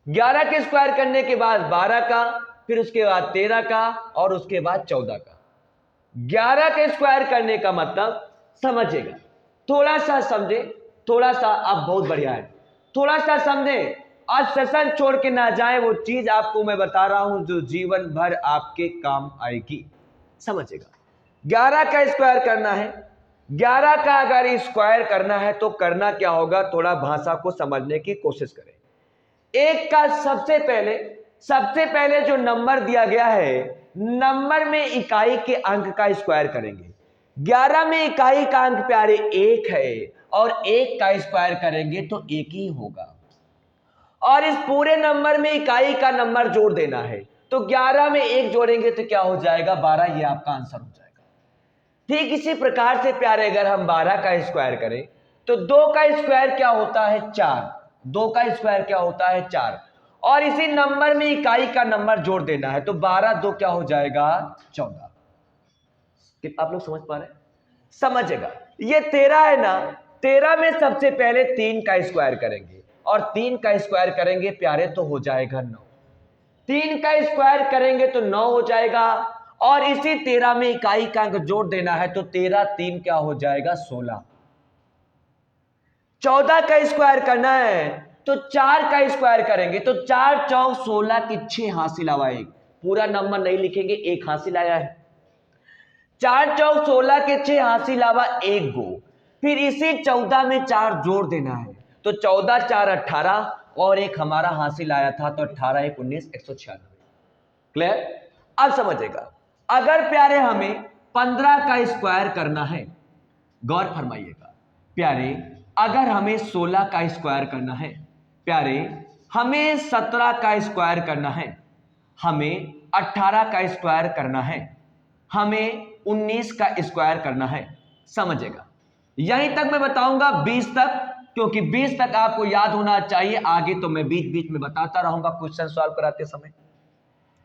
Speaker 1: 11 के स्क्वायर करने के बाद 12 का, फिर उसके बाद 13 का, और उसके बाद 14 का। 11 के स्क्वायर करने का मतलब समझेगा, थोड़ा सा समझे, थोड़ा सा, अब बहुत बढ़िया है, थोड़ा सा समझे आज सेशन छोड़ के ना जाए, वो चीज आपको मैं बता रहा हूं जो जीवन भर आपके काम आएगी, समझेगा। 11 का स्क्वायर करना है, 11 का अगर स्क्वायर करना है तो करना क्या होगा, थोड़ा भाषा को समझने की कोशिश करें। एक का सबसे पहले जो नंबर दिया गया है, नंबर में इकाई के अंक का स्क्वायर करेंगे। 11 में इकाई का अंक प्यारे 1 है, और 1 का स्क्वायर करेंगे तो 1 ही होगा, और इस पूरे नंबर में इकाई का नंबर जोड़ देना है। तो 11 में 1 जोड़ेंगे तो क्या हो जाएगा, 12। ये आपका आंसर हो जाएगा। ठीक इसी प्रकार से प्यारे अगर हम 12 का स्क्वायर करें तो 2 का स्क्वायर क्या होता है, 4। 2 का स्क्वायर क्या होता है, 4, और इसी नंबर में इकाई का नंबर जोड़ देना है। तो 12 2 क्या हो जाएगा, 14। आप लोग समझ पा रहे हैं, समझेगा। ये 13 है ना, 13 में सबसे पहले 3 का स्क्वायर करेंगे, और 3 का स्क्वायर करेंगे प्यारे तो हो जाएगा 9। 3 का स्क्वायर करेंगे तो 9 हो जाएगा, और इसी 13 में इकाई का अंक जोड़ देना है। तो 13 3 क्या हो जाएगा, 16। 14 का स्क्वायर करना है तो 4 का स्क्वायर करेंगे तो 4 चौक 16 की 6 हासिल आवा 1। पूरा नंबर नहीं लिखेंगे, 1 हासिल आया है। 4 चौक 16 के 6 हासिल आवा 1 गो। फिर इसी 14 में 4 जोड़ देना है। तो 14 4 18, और 1 हमारा हासिल आया था, तो 18 1 19 196। क्लियर? अब समझेगा। अगर प्यारे हमें 15 का स्क्वायर करना है, गौर फरमाइएगा प्यारे, अगर हमें 16 का स्क्वायर करना है, प्यारे हमें 17 का स्क्वायर करना है, हमें 18 का स्क्वायर करना है, हमें 19 का स्क्वायर करना है, समझेगा। यहीं तक मैं बताऊंगा 20 तक, क्योंकि 20 तक आपको याद होना चाहिए। आगे तो मैं बीच बीच में बताता रहूंगा क्वेश्चन सॉल्व कराते समय।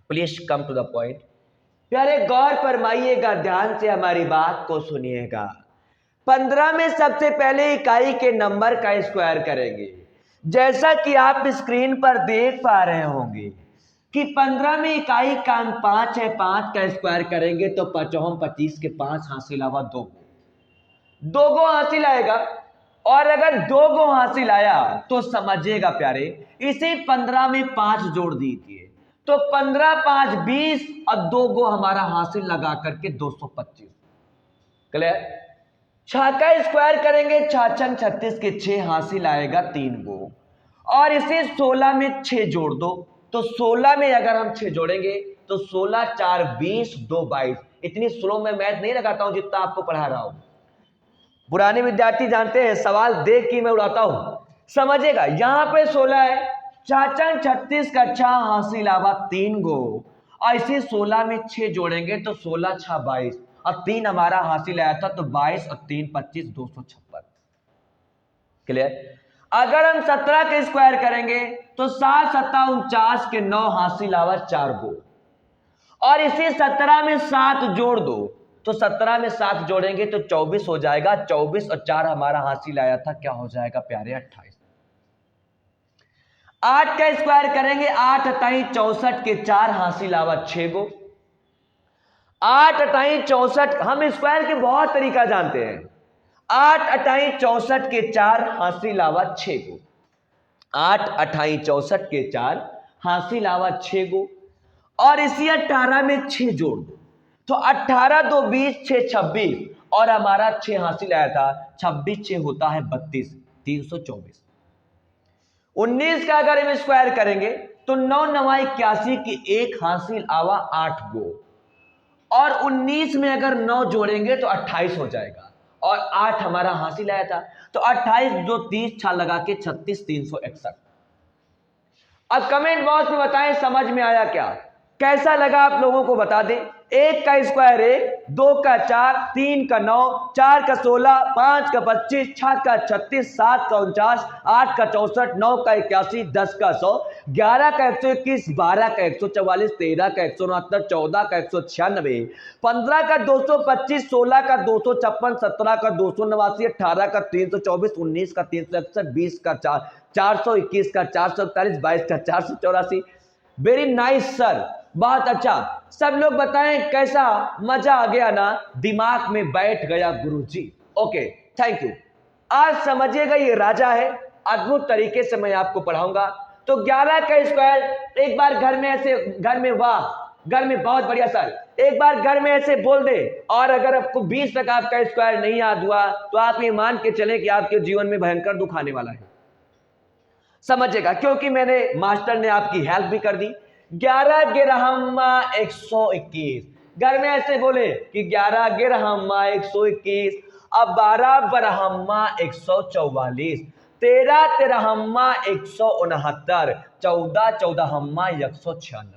Speaker 1: Please come to the point. प्यारे गौर फरमाइएगा, ध्यान से हमारी बात को सुनिएगा। 15 में सबसे पहले इकाई के नंबर का स्क्वायर करेंगे। जैसा कि आप स्क्रीन पर देख पा रहे होंगे कि 15 में इकाई का अंक 5 है, 5 का स्क्वायर करेंगे तो 5 25 के 5 हासिल आवा 2 गो हासिल आएगा। और अगर 2 गो हासिल आया तो समझिएगा प्यारे, इसी 15 में 5 जोड़ दीजिए तो 15 5 20, और 2 गो हमारा हासिल लगा करके 225। क्लियर? 6 का स्क्वायर करेंगे, 6 छंग 36 के 6 हासिल आएगा 3 गो, और इसे 16 में 6 जोड़ दो। तो 16 में अगर हम 6 जोड़ेंगे तो 16 4 20 2 22। इतनी स्लो में मैथ नहीं लगाता हूं जितना आपको पढ़ा रहा हूं। पुराने विद्यार्थी जानते हैं सवाल देख के मैं उड़ाता हूं, समझेगा। यहां पे 16 है, 4 छंग 36 का 6 हासिल आवा 3 गो, और इसे 16 में 6 जोड़ेंगे तो 16 6 22, और 3 हमारा हासिल आया था, तो 22 और 3 25 256। क्लियर? अगर हम 17 के स्क्वायर करेंगे तो 7 7 49 के 9 हासिल आवा 4 गो, और इसे 17 में 7 जोड़ दो। तो 17 में 7 जोड़ेंगे तो 24 हो जाएगा। 24 और 4 हमारा हासिल आया था, क्या हो जाएगा प्यारे, 28। 8 का स्क्वायर करेंगे, 8 28 64 के 4 हासिल आवा 6 गो। 8 28 64, हम स्क्वायर के बहुत तरीका जानते हैं। 8 28 64 के 4 हासिल आवा 6 गो। 8 28 64 के 4 हासिल आवा 6 गो, और इसी 18 में 6 जोड़ दो। तो 18 2 20 6 26, और हमारा 6 हासिल आया था, 26 6 होता है 32 324। 19 का अगर हम स्क्वायर करेंगे तो 9 9 81 की 1 हासिल आवा 8 गो, और 19 में अगर 9 जोड़ेंगे तो 28 हो जाएगा, और 8 हमारा हासिल आया था। तो 28 जो 30 छा लगा के 36 361। अब कमेंट बॉक्स में बताएं समझ में आया क्या, कैसा लगा आप लोगों को बता दें। 1 का स्क्वायर 1, 2 का 4, 3 का 9, 4 का 16, 5 का 25, 6 का 36, 7 का 49, 8 का 64, 9 का 81, 10 का 100, 11 का 121, 12 का 144, 13 का 169, 14 का 196, 15 का 225, 16 का 256, 17 का 289, 18 का 324, 19 का 361, 20 का 421 का 441, 22 का 484। वेरी नाइस सर, बहुत अच्छा। सब लोग बताएं कैसा मजा आ गया ना, दिमाग में बैठ गया गुरुजी। Okay, thank you. आज समझिएगा ये राजा है, अद्भुत तरीके से मैं आपको पढ़ाऊंगा। तो 11 का स्क्वायर एक बार घर में ऐसे, घर में, वाह घर में बहुत बढ़िया सर, एक बार घर में ऐसे बोल दे। और अगर आपको 20 तक आपका स्क्वायर नहीं याद हुआ तो आप ये मान के चले कि आपके जीवन में भयंकर दुख आने वाला है, समझेगा, क्योंकि मैंने मास्टर ने आपकी हेल्प भी कर दी। 11 गिरहम्मा 121, घर में ऐसे बोले कि 11 गिरहम्मा 121, अब 12 बरहम्मा 144, 13 तिरहम्मा 169, 14 चौदहम्मा 196,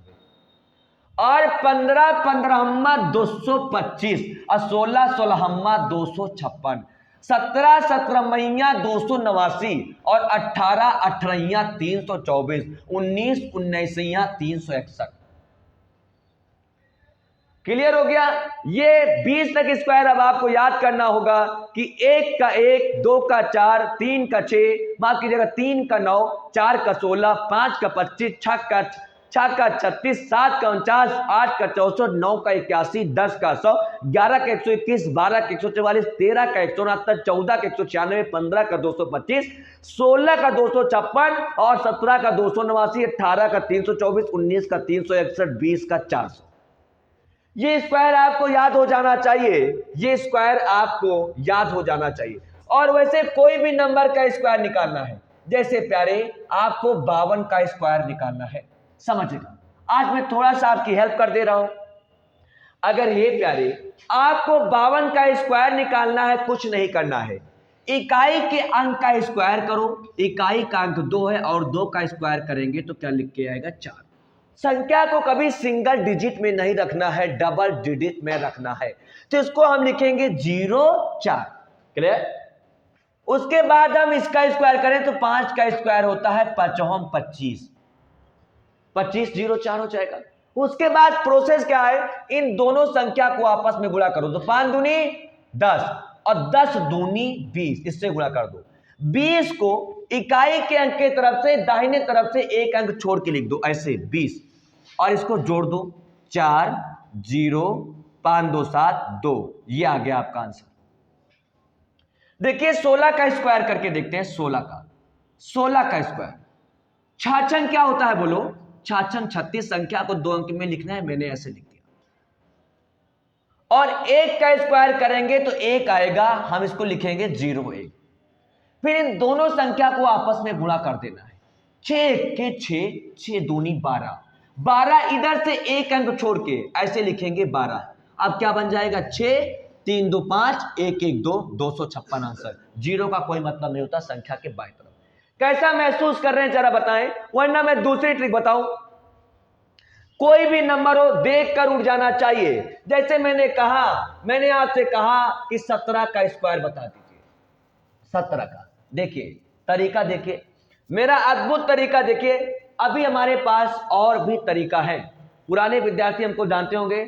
Speaker 1: और 15 पंद्रहम्मा 225, और 16 सोलहम्मा 256, 17 सत्रहमैया 289, और 18 अठारहिया 324, 19 उन्नीसैया 361। क्लियर हो गया। ये 20 तक स्क्वायर अब आपको याद करना होगा कि 1 का 1, 2 का 4, 3 का 6, माफ कीजिएगा 3 का 9, 4 का 16, 5 का 25, 6 का 36, 7 का 49, 8 का 64, 9 का 81, 10 का 100, 11 का 121, 12 का 144, 13 का 169, 14 का 196, 15 का 225, 16 का 256, और 17 का 289, 18 का 324, 19 का 361, 20 का 400। ये स्क्वायर आपको याद हो जाना चाहिए, ये स्क्वायर आपको याद हो जाना चाहिए। और वैसे कोई भी नंबर का स्क्वायर निकालना है, जैसे प्यारे आपको 52 का स्क्वायर निकालना है, समझेगा। आज मैं थोड़ा सा आपकी हेल्प कर दे रहा हूं। अगर ये प्यारे आपको 52 का स्क्वायर निकालना है, कुछ नहीं करना है, इकाई के अंक का स्क्वायर करो। इकाई का अंक 2 है और 2 का स्क्वायर करेंगे तो क्या लिख के आएगा 4। संख्या को कभी सिंगल डिजिट में नहीं रखना है, डबल डिजिट में रखना है, तो इसको हम लिखेंगे 0 4। क्लियर। उसके बाद हम इसका स्क्वायर करें तो 5 का स्क्वायर होता है 5 25, 25 0 4 हो जाएगा। उसके बाद प्रोसेस क्या है, इन दोनों संख्या को आपस में गुणा करो, तो 5 दूनी 10 और 10 दूनी 20, इससे गुणा कर दो। 20 को इकाई के अंक की तरफ से दाहिने तरफ से एक अंक छोड़ के लिख दो, ऐसे 20, और इसको जोड़ दो 4 0 5 2 7 2, ये आ गया आपका आंसर। देखिए 16 का स्क्वायर करके देखते हैं। 16 का स्क्वायर, छाछन क्या होता है बोलो, छाछन 36, संख्या को 2 अंक में लिखना है, मैंने ऐसे लिख दिया। और 1 का स्क्वायर करेंगे तो 1 आएगा, हम इसको लिखेंगे 0 1। फिर इन दोनों संख्या को आपस में गुणा कर देना है, 6 के 6, 6 दूनी 12, 12 इधर से एक अंक छोड़ के ऐसे लिखेंगे 12। अब क्या बन जाएगा 6 3 2 5 1 1 2, 256 आंसर। 0 का कोई मतलब नहीं होता संख्या के बाएं तरफ। कैसा महसूस कर रहे हैं जरा बताएं, वरना मैं दूसरी ट्रिक बताऊं। कोई भी नंबर हो देखकर उठ जाना चाहिए। जैसे मैंने आपसे कहा कि 17 का स्क्वायर बता दीजिए। 17 का देखिए तरीका, देखिए मेरा अद्भुत तरीका देखिए। अभी हमारे पास और भी तरीका है, पुराने विद्यार्थी हमको जानते होंगे,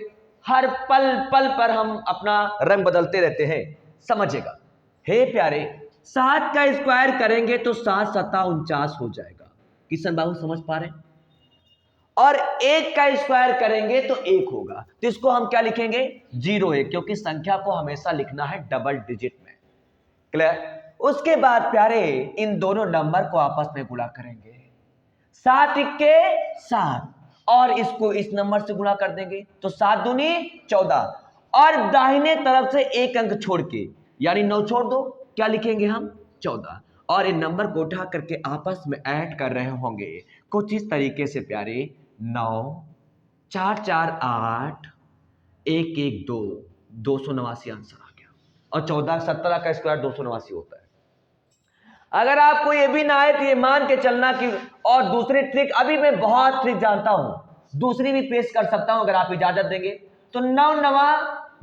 Speaker 1: हर पल पल पर हम अपना रंग बदलते रहते हैं, समझेगा। हे प्यारे 7 का स्क्वायर करेंगे तो 7 7 49 हो जाएगा, किशन बाबू समझ पा रहे हैं। और 1 का स्क्वायर करेंगे तो 1 होगा, तो इसको हम क्या लिखेंगे 0 1, क्योंकि संख्या को हमेशा लिखना है डबल डिजिट में। क्लियर। उसके बाद प्यारे इन दोनों नंबर को आपस में गुणा करेंगे, 7 इक्के 7, और इसको इस नंबर से गुणा कर देंगे तो 7 दूनी 14, और दाहिने तरफ से एक अंक छोड़ के यानी 9 छोड़ दो, क्या लिखेंगे हम 14, और इन नंबर को उठा करके आपस में ऐड कर रहे होंगे कुछ इस तरीके से प्यारे। 9 4 4 8 1 1 2, 289 आंसर आ गया। और 17 का स्क्वायर 289 होता है। अगर आपको ये भी ना आए तो ये मान के चलना कि, और दूसरी ट्रिक, अभी मैं बहुत ट्रिक जानता हूं, दूसरी भी पेश कर सकता हूं अगर आप इजाजत देंगे तो 9 नवा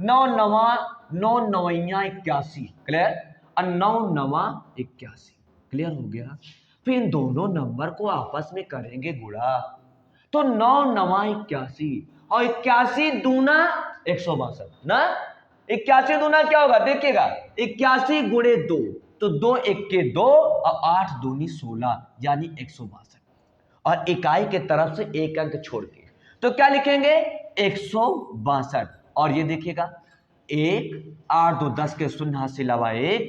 Speaker 1: 9 नवा 9 नवैया 81। क्लियर। और 9 नवा 81, क्लियर हो गया। फिर इन दोनों नंबर को आपस में करेंगे गुणा, तो 9 नवा 81 और 81 दूना 162 ना। 81 दूना क्या होगा देखिएगा, 81 गुणे 2, तो 2 1 के 2 और 8 दूनी 16 यानी 162, और इकाई के तरफ से एक अंक छोड़ के तो क्या लिखेंगे 162। और ये देखिएगा 1 8 2 10 के शून्य हाथ से अलावा 1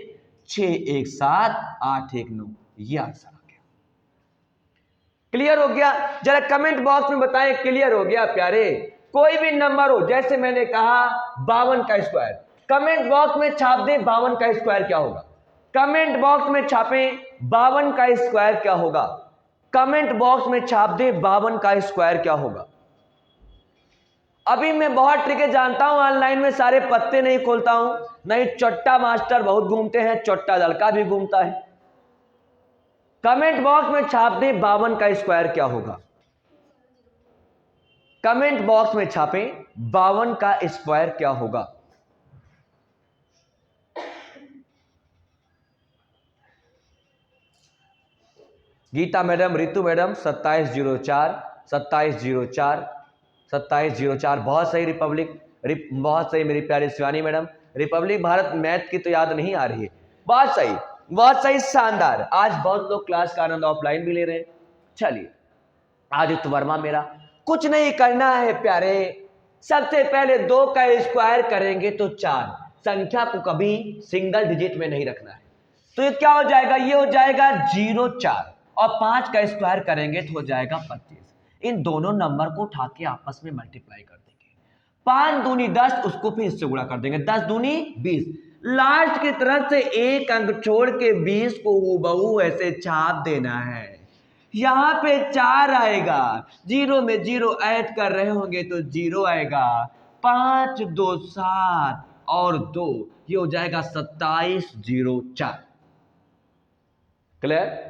Speaker 1: 6 1 7 8 1 9, ये आंसर आ गया। क्लियर हो गया? जरा कमेंट बॉक्स में बताएं क्लियर हो गया प्यारे। कोई भी नंबर हो, जैसे मैंने कहा 52 का स्क्वायर, कमेंट बॉक्स में छाप दें 52 का स्क्वायर क्या होगा। कमेंट बॉक्स में छापें 52 का स्क्वायर क्या होगा। कमेंट बॉक्स में छाप दें 52 का स्क्वायर क्या होगा। अभी मैं बहुत ट्रिकें जानता हूं, ऑनलाइन में सारे पत्ते नहीं खोलता हूं, नहीं चट्टा मास्टर बहुत घूमते हैं, चट्टा लड़का भी घूमता है। कमेंट बॉक्स में छाप दें 52 का स्क्वायर क्या होगा। कमेंट बॉक्स में छापें 52 का स्क्वायर क्या होगा। गीता मैडम, रितु मैडम 2704 2704 2704, बहुत सही। बहुत सही मेरी प्यारी Shivani madam. Republic Bharat math की तो याद नहीं आ रही है। बहुत सही, बहुत सही, शानदार। आज बहुत लोग क्लास का आनंद ऑफलाइन भी ले रहे हैं। चलिए, आदित्य वर्मा मेरा, कुछ नहीं करना है प्यारे। सबसे पहले 2 का स्क्वायर करेंगे तो 4, संख्या को कभी सिंगल डिजिट में नहीं रखना है। तो ये क्या हो जाएगा, ये हो जाएगा 04, और 5 का स्क्वायर करेंगे तो हो जाएगा 25। इन दोनों नंबर को उठा के आपस में मल्टीप्लाई कर देंगे। 5 दूनी 10, उसको फिर इससे गुणा कर देंगे, 10 दूनी 20। लास्ट की तरफ से एक अंक छोड़ के 20 को हूबहू ऐसे छाप देना है। यहां पे 4 आएगा, 0 में 0 ऐड कर रहे होंगे तो 0 आएगा। 5 2 7 और 2, ये हो जाएगा 2704। क्लियर?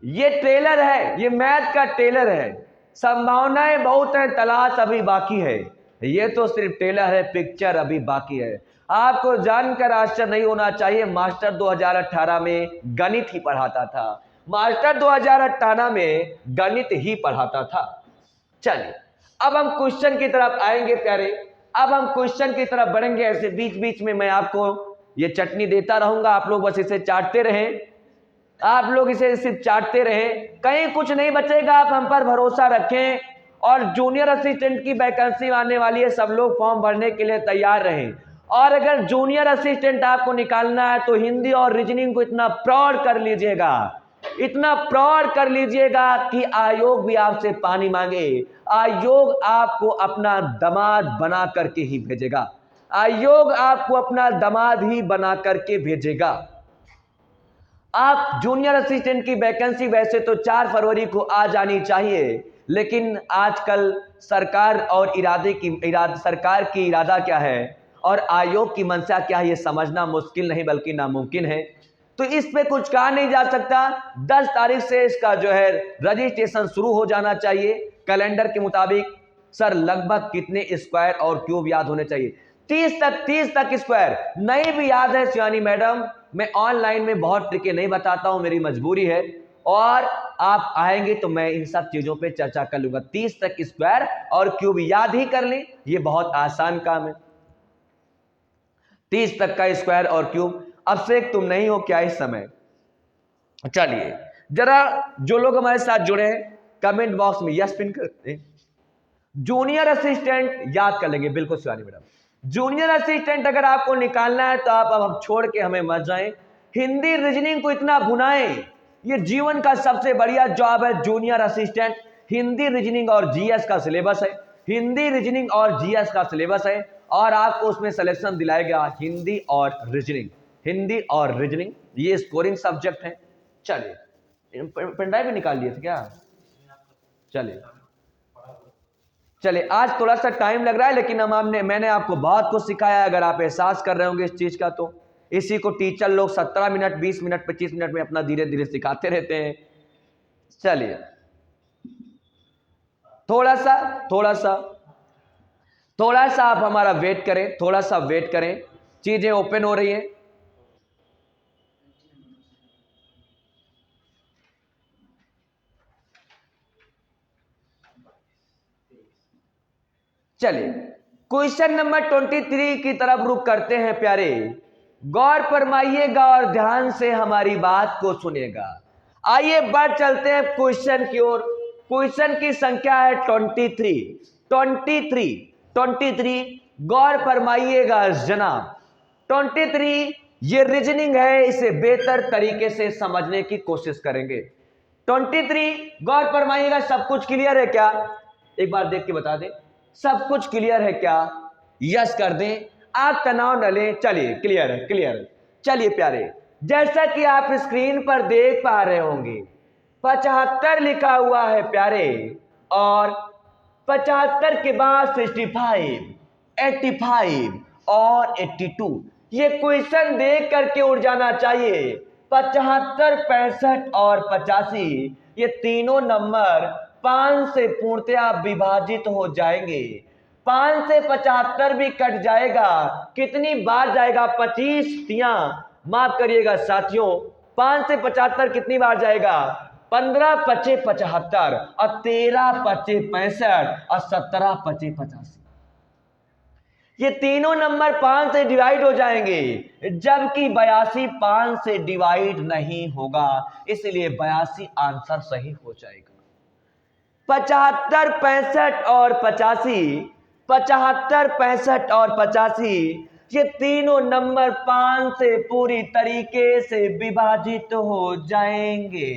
Speaker 1: ये ट्रेलर है, ये मैथ का ट्रेलर है। संभावनाएं बहुत है, तलाश अभी बाकी है। ये तो सिर्फ ट्रेलर है, पिक्चर अभी बाकी है। आपको जानकर आश्चर्य नहीं होना चाहिए, मास्टर 2018 में गणित ही पढ़ाता था। मास्टर 2018 में गणित ही पढ़ाता था। चलिए, अब हम क्वेश्चन की तरफ आएंगे प्यारे। अब हम क्वेश्चन की तरफ बढ़ेंगे। ऐसे बीच बीच में मैं आपको ये चटनी देता रहूंगा, आप लोग बस इसे चाटते रहें। आप लोग इसे सिर्फ चाटते रहें, कहीं कुछ नहीं बचेगा। आप हम पर भरोसा रखें। और जूनियर असिस्टेंट की वैकेंसी आने वाली है, सब लोग फॉर्म भरने के लिए तैयार रहें। और अगर जूनियर असिस्टेंट आपको निकालना है तो हिंदी और रीजनिंग को इतना प्राउड कर लीजिएगा, इतना प्राउड कर लीजिएगा कि आयोग भी आपसे पानी मांगे। आयोग आपको अपना दामाद बना करके ही भेजेगा। आयोग आपको अपना दामाद ही बना करके भेजेगा। आप जूनियर असिस्टेंट की वैकेंसी वैसे तो 4 फरवरी को आ जानी चाहिए, लेकिन आजकल सरकार और सरकार की इरादा क्या है और आयोग की मंशा क्या है, ये समझना मुश्किल नहीं बल्कि नामुमकिन है। तो इस पे कुछ कहा नहीं जा सकता। 10 तारीख से इसका जो है रजिस्ट्रेशन शुरू हो जाना चाहिए कैलेंडर के मुताबिक। सर लगभग कितने स्क्वायर और क्यूब याद होने चाहिए? 30 तक स्क्वायर नहीं भी याद है शिवानी मैडम, मैं ऑनलाइन में बहुत ट्रिकें नहीं बताता हूं, मेरी मजबूरी है। और आप आएंगे तो मैं इन सब चीजों पे चर्चा कर लूंगा। 30 तक स्क्वायर और क्यूब याद ही कर लें, ये बहुत आसान काम है। 30 तक का स्क्वायर और क्यूब। अब से तुम नहीं हो क्या इस समय? चलिए, जरा जो लोग हमारे साथ जुड़े हैं कमेंट बॉक्स में यस पिन करते हैं। जूनियर असिस्टेंट याद कर लेंगे, बिल्कुल शिवानी मैडम। जूनियर असिस्टेंट अगर आपको निकालना है तो आप अब छोड़ के हमें मत जाएं। हिंदी रीजनिंग को इतना भुनाएं, ये जीवन का सबसे बढ़िया जॉब है। जूनियर असिस्टेंट हिंदी रीजनिंग और जीएस का सिलेबस है। हिंदी रीजनिंग और जीएस का सिलेबस है और आपको उसमें सिलेक्शन दिलाएगा हिंदी और रीजनिंग। हिंदी और रीजनिंग ये स्कोरिंग सब्जेक्ट है। चलिए, पेनड्राइव भी निकाल लिए थे क्या? चलिए, आज थोड़ा सा टाइम लग रहा है, लेकिन मैंने आपको बहुत कुछ सिखाया। अगर आप एहसास कर रहे होंगे इस चीज का, तो इसी को टीचर लोग 17 मिनट 20 मिनट 25 मिनट में अपना धीरे धीरे सिखाते रहते हैं। चलिए, थोड़ा सा आप हमारा वेट करें, थोड़ा सा वेट करें, चीजें ओपन हो रही हैं। चलिए, क्वेश्चन नंबर 23 की तरफ रुख करते हैं प्यारे। गौर फरमाइएगा और ध्यान से हमारी बात को सुनेगा। आइए बढ़ चलते हैं क्वेश्चन की ओर। क्वेश्चन की संख्या है 23। गौर फरमाइएगा जनाब। 23 ये रीजनिंग है, इसे बेहतर तरीके से समझने की कोशिश करेंगे। 23 गौर फरमाइएगा, सब कुछ क्लियर है क्या? एक बार देख के बता दें, सब कुछ क्लियर है क्या? यस कर दें, आप तनाव न लें। चलिए क्लियर है, क्लियर है। चलिए प्यारे, जैसा कि आप स्क्रीन पर देख पा रहे होंगे 75 लिखा हुआ है प्यारे, और 75 के बाद 65, 85 और 82। ये क्वेश्चन देख करके उड़ जाना चाहिए। 75, 65 और 85 ये तीनों नंबर 5 से पूर्णतया विभाजित हो जाएंगे। 5 से 75 भी कट जाएगा, कितनी बार जाएगा? 25 तियां, माफ करिएगा साथियों, 5 से 75 कितनी बार जाएगा? 15 पचे 75 और 13 पचे 65 और 17 पचे 85। ये तीनों नंबर 5 से डिवाइड हो जाएंगे, जबकि 82 5 से डिवाइड नहीं होगा, इसलिए 82 आंसर सही हो जाएगा। 75, 65 और 85, 75, 65 और 85 ये तीनों नंबर 5 से पूरी तरीके से विभाजित हो जाएंगे,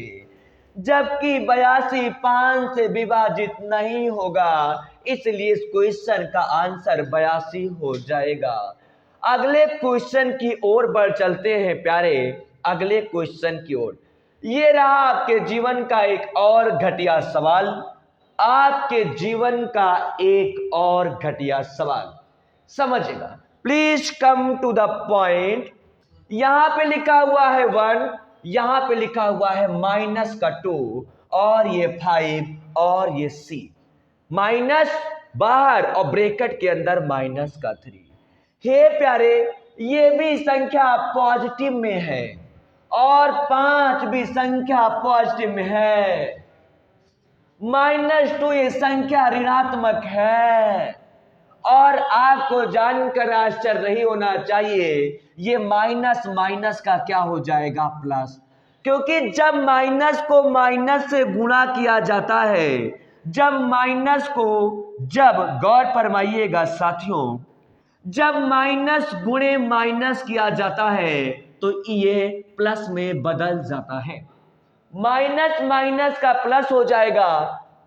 Speaker 1: जबकि 82 5 से विभाजित नहीं होगा, इसलिए इस क्वेश्चन का आंसर 82 हो जाएगा। अगले क्वेश्चन की ओर बढ़ चलते हैं प्यारे, अगले क्वेश्चन की ओर। ये रहा आपके जीवन का एक और घटिया सवाल, आपके जीवन का एक और घटिया सवाल। समझिएगा, please come to the point. यहां पे लिखा हुआ है 1, यहां पे लिखा हुआ है माइनस का 2 और ये 5 और ये C, माइनस बाहर और ब्रैकेट के अंदर माइनस का 3। हे प्यारे, ये भी संख्या पॉजिटिव में है और 5 भी संख्या पॉजिटिव में है। -2 ये संख्या ऋणात्मक है, और आपको जानकर आश्चर्य नहीं होना चाहिए, ये माइनस माइनस का क्या हो जाएगा? प्लस, क्योंकि जब माइनस को माइनस से गुणा किया जाता है, जब माइनस को, जब गौर फरमाइएगा साथियों, जब माइनस गुणे माइनस किया जाता है तो ये प्लस में बदल जाता है। माइनस माइनस का प्लस हो जाएगा,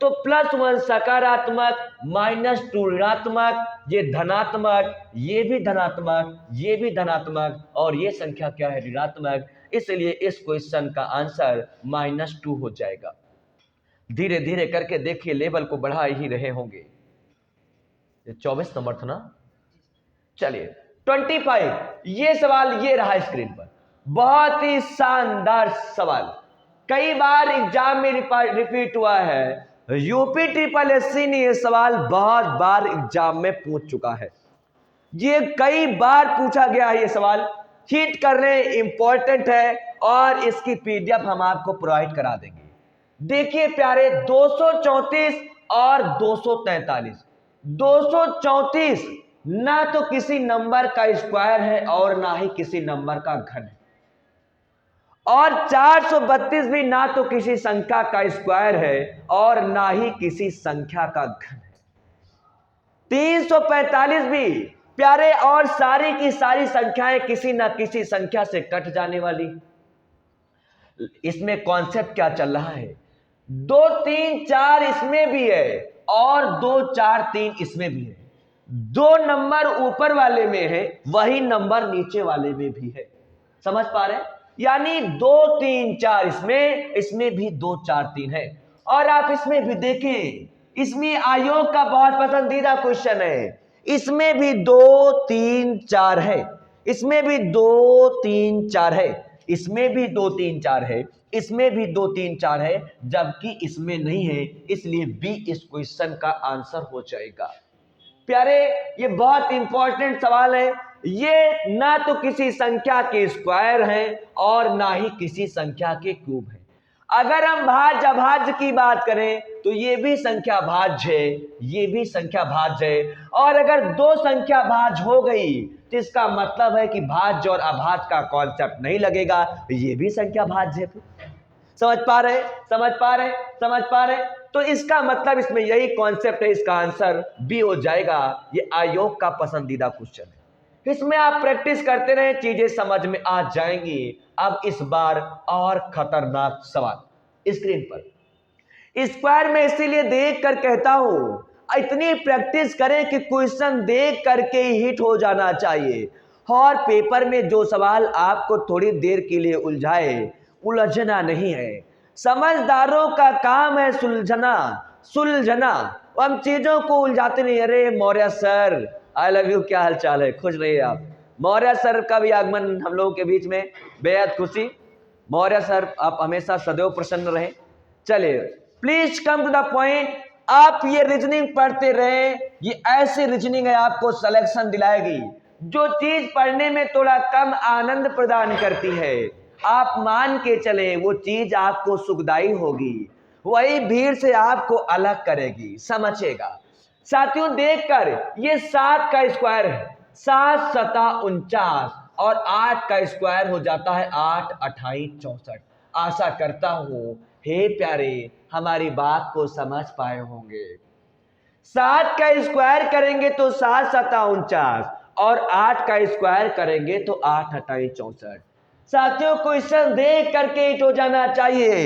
Speaker 1: तो +1 सकारात्मक, -2 ऋणात्मक, ये धनात्मक, ये भी धनात्मक, ये भी धनात्मक, और ये संख्या क्या है? ऋणात्मक, इसलिए इस क्वेश्चन का आंसर -2 हो जाएगा। धीरे धीरे करके देखिए, लेवल को बढ़ा ही रहे होंगे। ये 24 नंबर था ना? चलिए 25, ये सवाल ये रहा स्क्रीन पर, बहुत ही शानदार सवाल, कई बार एग्जाम में रिपीट हुआ है। यूपी ट्रिपल एससी ने यह सवाल बहुत बार एग्जाम में पूछ चुका है, ये कई बार पूछा गया है। ये सवाल हिट कर रहे हैं, इंपॉर्टेंट है, और इसकी पीडीएफ हम आपको प्रोवाइड करा देंगे। देखिए प्यारे, 234 और 243, 234 ना तो किसी नंबर का स्क्वायर है और ना ही किसी नंबर का घन है, और 432 भी ना तो किसी संख्या का स्क्वायर है और ना ही किसी संख्या का घन है। 345 भी प्यारे, और सारी की सारी संख्याएं किसी ना किसी संख्या से कट जाने वाली। इसमें कॉन्सेप्ट क्या चल रहा है? 2 3 4 इसमें भी है और 2 4 3 इसमें भी है। 2 नंबर ऊपर वाले में है, वही नंबर नीचे वाले में भी है। समझ पा रहे हैं? यानी 2 3 4 इसमें भी 2 4 3 है। और आप इसमें भी देखें, इसमें आयोग का बहुत पसंदीदा क्वेश्चन है, इसमें भी 2 3 4 है, इसमें भी 2 3 4 है, इसमें भी 2 3 4 है, इसमें भी 2 3 4 है, जबकि इसमें नहीं है, इसलिए बी इस क्वेश्चन का आंसर हो जाएगा। प्यारे, ये बहुत इंपॉर्टेंट सवाल है। ये ना तो किसी संख्या के स्क्वायर हैं और ना ही किसी संख्या के क्यूब है। अगर हम भाज्य अभाज्य की बात करें तो ये भी संख्या भाज्य है, ये भी संख्या भाज्य है, और अगर 2 संख्या भाज्य हो गई तो इसका मतलब है कि भाज्य और अभाज्य का कॉन्सेप्ट नहीं लगेगा, ये भी संख्या भाज्य है। समझ पा रहे? समझ पा रहे? समझ पा रहे? तो इसका मतलब इसमें यही कॉन्सेप्ट है, इसका आंसर बी हो जाएगा। ये आयोग का पसंदीदा क्वेश्चन है, इसमें आप प्रैक्टिस करते रहें, चीजें समझ में आ जाएंगी। अब इस बार और खतरनाक सवाल, स्क्रीन पर। स्क्वायर में इसीलिए देख कर कहता हूं, इतनी प्रैक्टिस करें कि क्वेश्चन देख करके ही हिट हो जाना चाहिए। और पेपर में जो सवाल आपको थोड़ी देर के लिए उलझाए, उलझना नहीं है। समझदारों का काम है सुलझना, सुलझना। हम चीजों को उलझाते नहीं। अरे Maurya sir, I love you, क्या हाल चाल है, खुश रहिए आप। मौर्य सर का भी आगमन हम लोगों के बीच में, बेहद खुशी। मौर्य सर आप हमेशा सदैव प्रसन्न रहें। चलिए, please come to the point. आप ये रीजनिंग पढ़ते रहे, ये ऐसी रीजनिंग है आपको सिलेक्शन दिलाएगी। जो चीज पढ़ने में थोड़ा कम आनंद प्रदान करती है, आप मान के चले वो चीज आपको सुखदाई होगी, वही भीड़ से आपको अलग करेगी, समझेगा। साथियों देखकर, ये 7 का स्क्वायर है, 7 सता 49 और 8 का स्क्वायर हो जाता है 8 28 64। आशा करता हूं हे प्यारे हमारी बात को समझ पाए होंगे। 7 का स्क्वायर करेंगे तो 7 सता 49 और 8 का स्क्वायर करेंगे तो 8 28 64। साथियों क्वेश्चन देख करके हिट हो जाना चाहिए।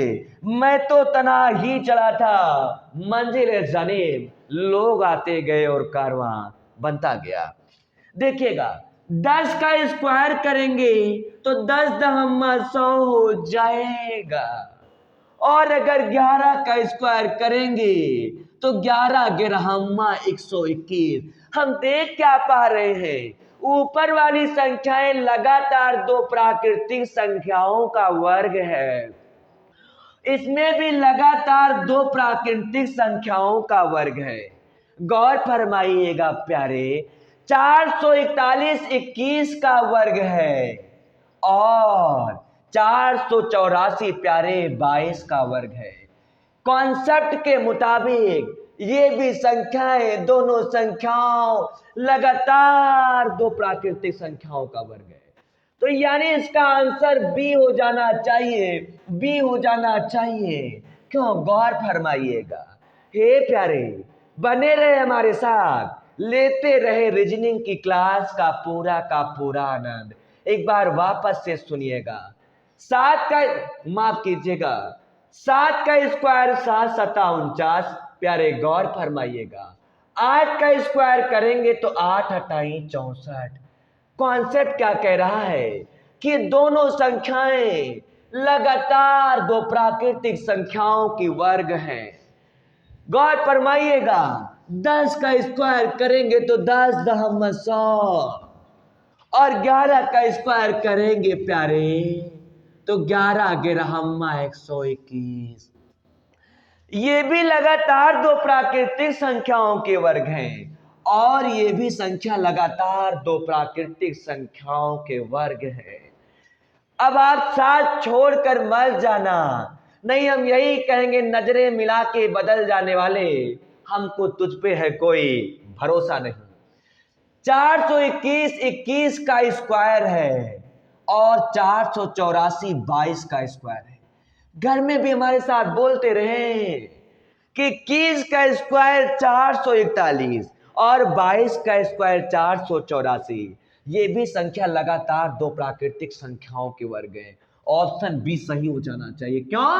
Speaker 1: मैं तो तना ही चला था, मंजिल जानिब लोग आते गए और कारवां बनता गया। देखिएगा, 10 का स्क्वायर करेंगे तो 10 दहम्मा 100 हो जाएगा। और अगर 11 का स्क्वायर करेंगे तो 11 गिरहम्मा 121। हम देख क्या पा रहे हैं, ऊपर वाली संख्याएं लगातार दो प्राकृतिक संख्याओं का वर्ग है, इसमें भी लगातार दो प्राकृतिक संख्याओं का वर्ग है। गौर फरमाइएगा प्यारे, 441 21 का वर्ग है और 484 प्यारे 22 का वर्ग है। कॉन्सेप्ट के मुताबिक ये भी संख्याएं, दोनों संख्याओं लगातार दो प्राकृतिक संख्याओं का वर्ग है। तो यानी इसका आंसर बी हो जाना चाहिए, बी हो जाना चाहिए। क्यों? गौर फरमाइएगा। हे प्यारे, बने रहे हमारे साथ, लेते रहे रीजनिंग की क्लास का पूरा आनंद। एक बार वापस से सुनिएगा। 7 का, माफ कीजिएगा, 7 का स्क्वायर 7 सता 49 प्यारे गौर फरमाइएगा। 8 का स्क्वायर करेंगे तो 8 28 64। कॉन्सेप्ट क्या कह रहा है कि दोनों संख्याएं लगातार दो प्राकृतिक संख्याओं की वर्ग हैं। गौर फरमाइएगा, 10 का स्क्वायर करेंगे तो 10 दहम 100 और 11 का स्क्वायर करेंगे प्यारे तो 11 गिरहम्मा 121। ये भी लगातार दो प्राकृतिक संख्याओं के वर्ग हैं और ये भी संख्या लगातार दो प्राकृतिक संख्याओं के वर्ग है। अब आप साथ छोड़कर मत जाना, नहीं हम यही कहेंगे, नजरें मिला के बदल जाने वाले, हमको तुझ पे है कोई भरोसा नहीं। 421 21 का स्क्वायर है और 484 22 का स्क्वायर है। घर में भी हमारे साथ बोलते रहे कि 21 का स्क्वायर 441 और 22 का स्क्वायर 484। ये भी संख्या लगातार दो प्राकृतिक संख्याओं के वर्ग है। ऑप्शन बी सही हो जाना चाहिए। क्यों?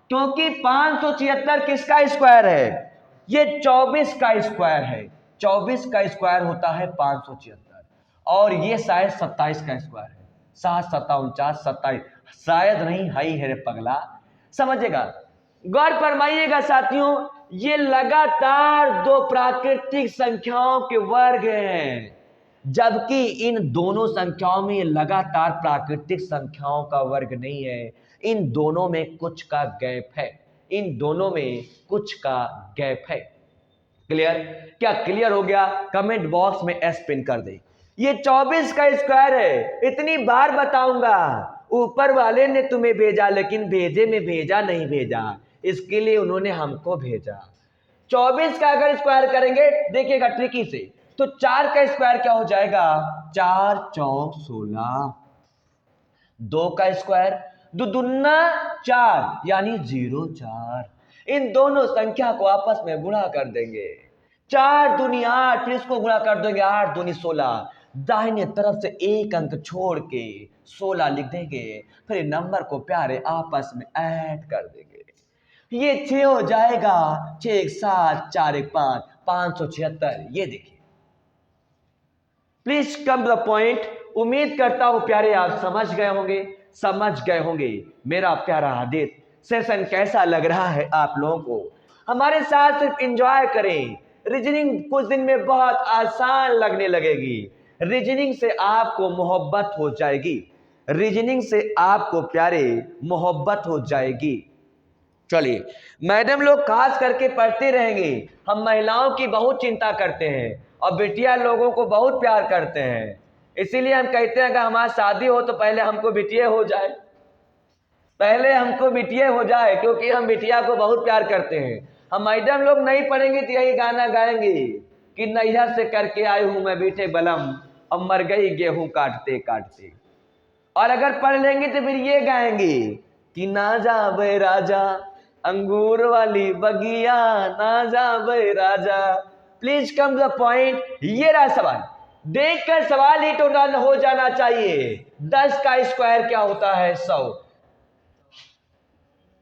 Speaker 1: क्योंकि 576 किसका स्क्वायर है? ये 24 का स्क्वायर है। 24 का स्क्वायर होता है 576 और ये शायद 27 का स्क्वायर है। 7 सता 49 27, शायद नहीं, हाई है रे पगला, समझेगा। गौर फरमाइएगा साथियों, ये लगातार दो प्राकृतिक संख्याओं के वर्ग हैं, जबकि इन दोनों संख्याओं में लगातार प्राकृतिक संख्याओं का वर्ग नहीं है। इन दोनों में कुछ का गैप है, इन दोनों में कुछ का गैप है। क्लियर? क्या क्लियर हो गया? कमेंट बॉक्स में एस पिन कर दे। ये 24 का स्क्वायर है, इतनी बार बताऊंगा, ऊपर वाले ने तुम्हें भेजा लेकिन भेजे में भेजा नहीं भेजा, इसके लिए उन्होंने हमको भेजा। 24 का अगर स्क्वायर करेंगे, देखिएगा ट्रिकी से, तो 4 का स्क्वायर क्या हो जाएगा? 4 चौक 16। 2 का स्क्वायर दो दूना 4 यानी 0 4। इन दोनों संख्या को आपस में गुणा कर देंगे, 4 दूनी 8, फिर इसको गुणा कर देंगे 8 दूनी 16, दाहिने तरफ से एक अंक छोड़ के 16 लिख देंगे, फिर नंबर को प्यारे आपस में ऐड कर देंगे। ये 6 हो जाएगा, 6 1 7 4 1 5, 576। ये देखिए, प्लीज कम द पॉइंट। उम्मीद करता हूं प्यारे आप समझ गए होंगे मेरा प्यारा आदित्य। सेशन कैसा लग रहा है आप लोगों को? हमारे साथ सिर्फ एंजॉय करें। रीजनिंग कुछ दिन में बहुत आसान लगने लगेगी। रीजनिंग से आपको मोहब्बत हो जाएगी। रीजनिंग से आपको प्यारे मोहब्बत हो जाएगी। चलिए, मैडम लोग खास करके पढ़ते रहेंगे। हम महिलाओं की बहुत चिंता करते हैं और बिटिया लोगों को बहुत प्यार करते हैं। इसीलिए हम कहते हैं कि हमारी शादी हो तो पहले हमको बिटिया हो जाए, पहले हमको बिटिया हो जाए, क्योंकि हम बिटिया को बहुत प्यार करते हैं। हम मैडम लोग नहीं पढ़ेंगे तो यही गाना गाएंगे कि नैहर से करके आई हूं मैं बेटे बलम, अब मर गई गेहूं काटते काटते। और अगर पढ़ लेंगे तो फिर ये गाएंगे कि ना जावे राजा अंगूर वाली बगिया, ना जावे राजा। Please come to the point. ये रहा सवाल, देखकर सवाल ही टोटल हो जाना चाहिए। 10 का स्क्वायर क्या होता है? 100।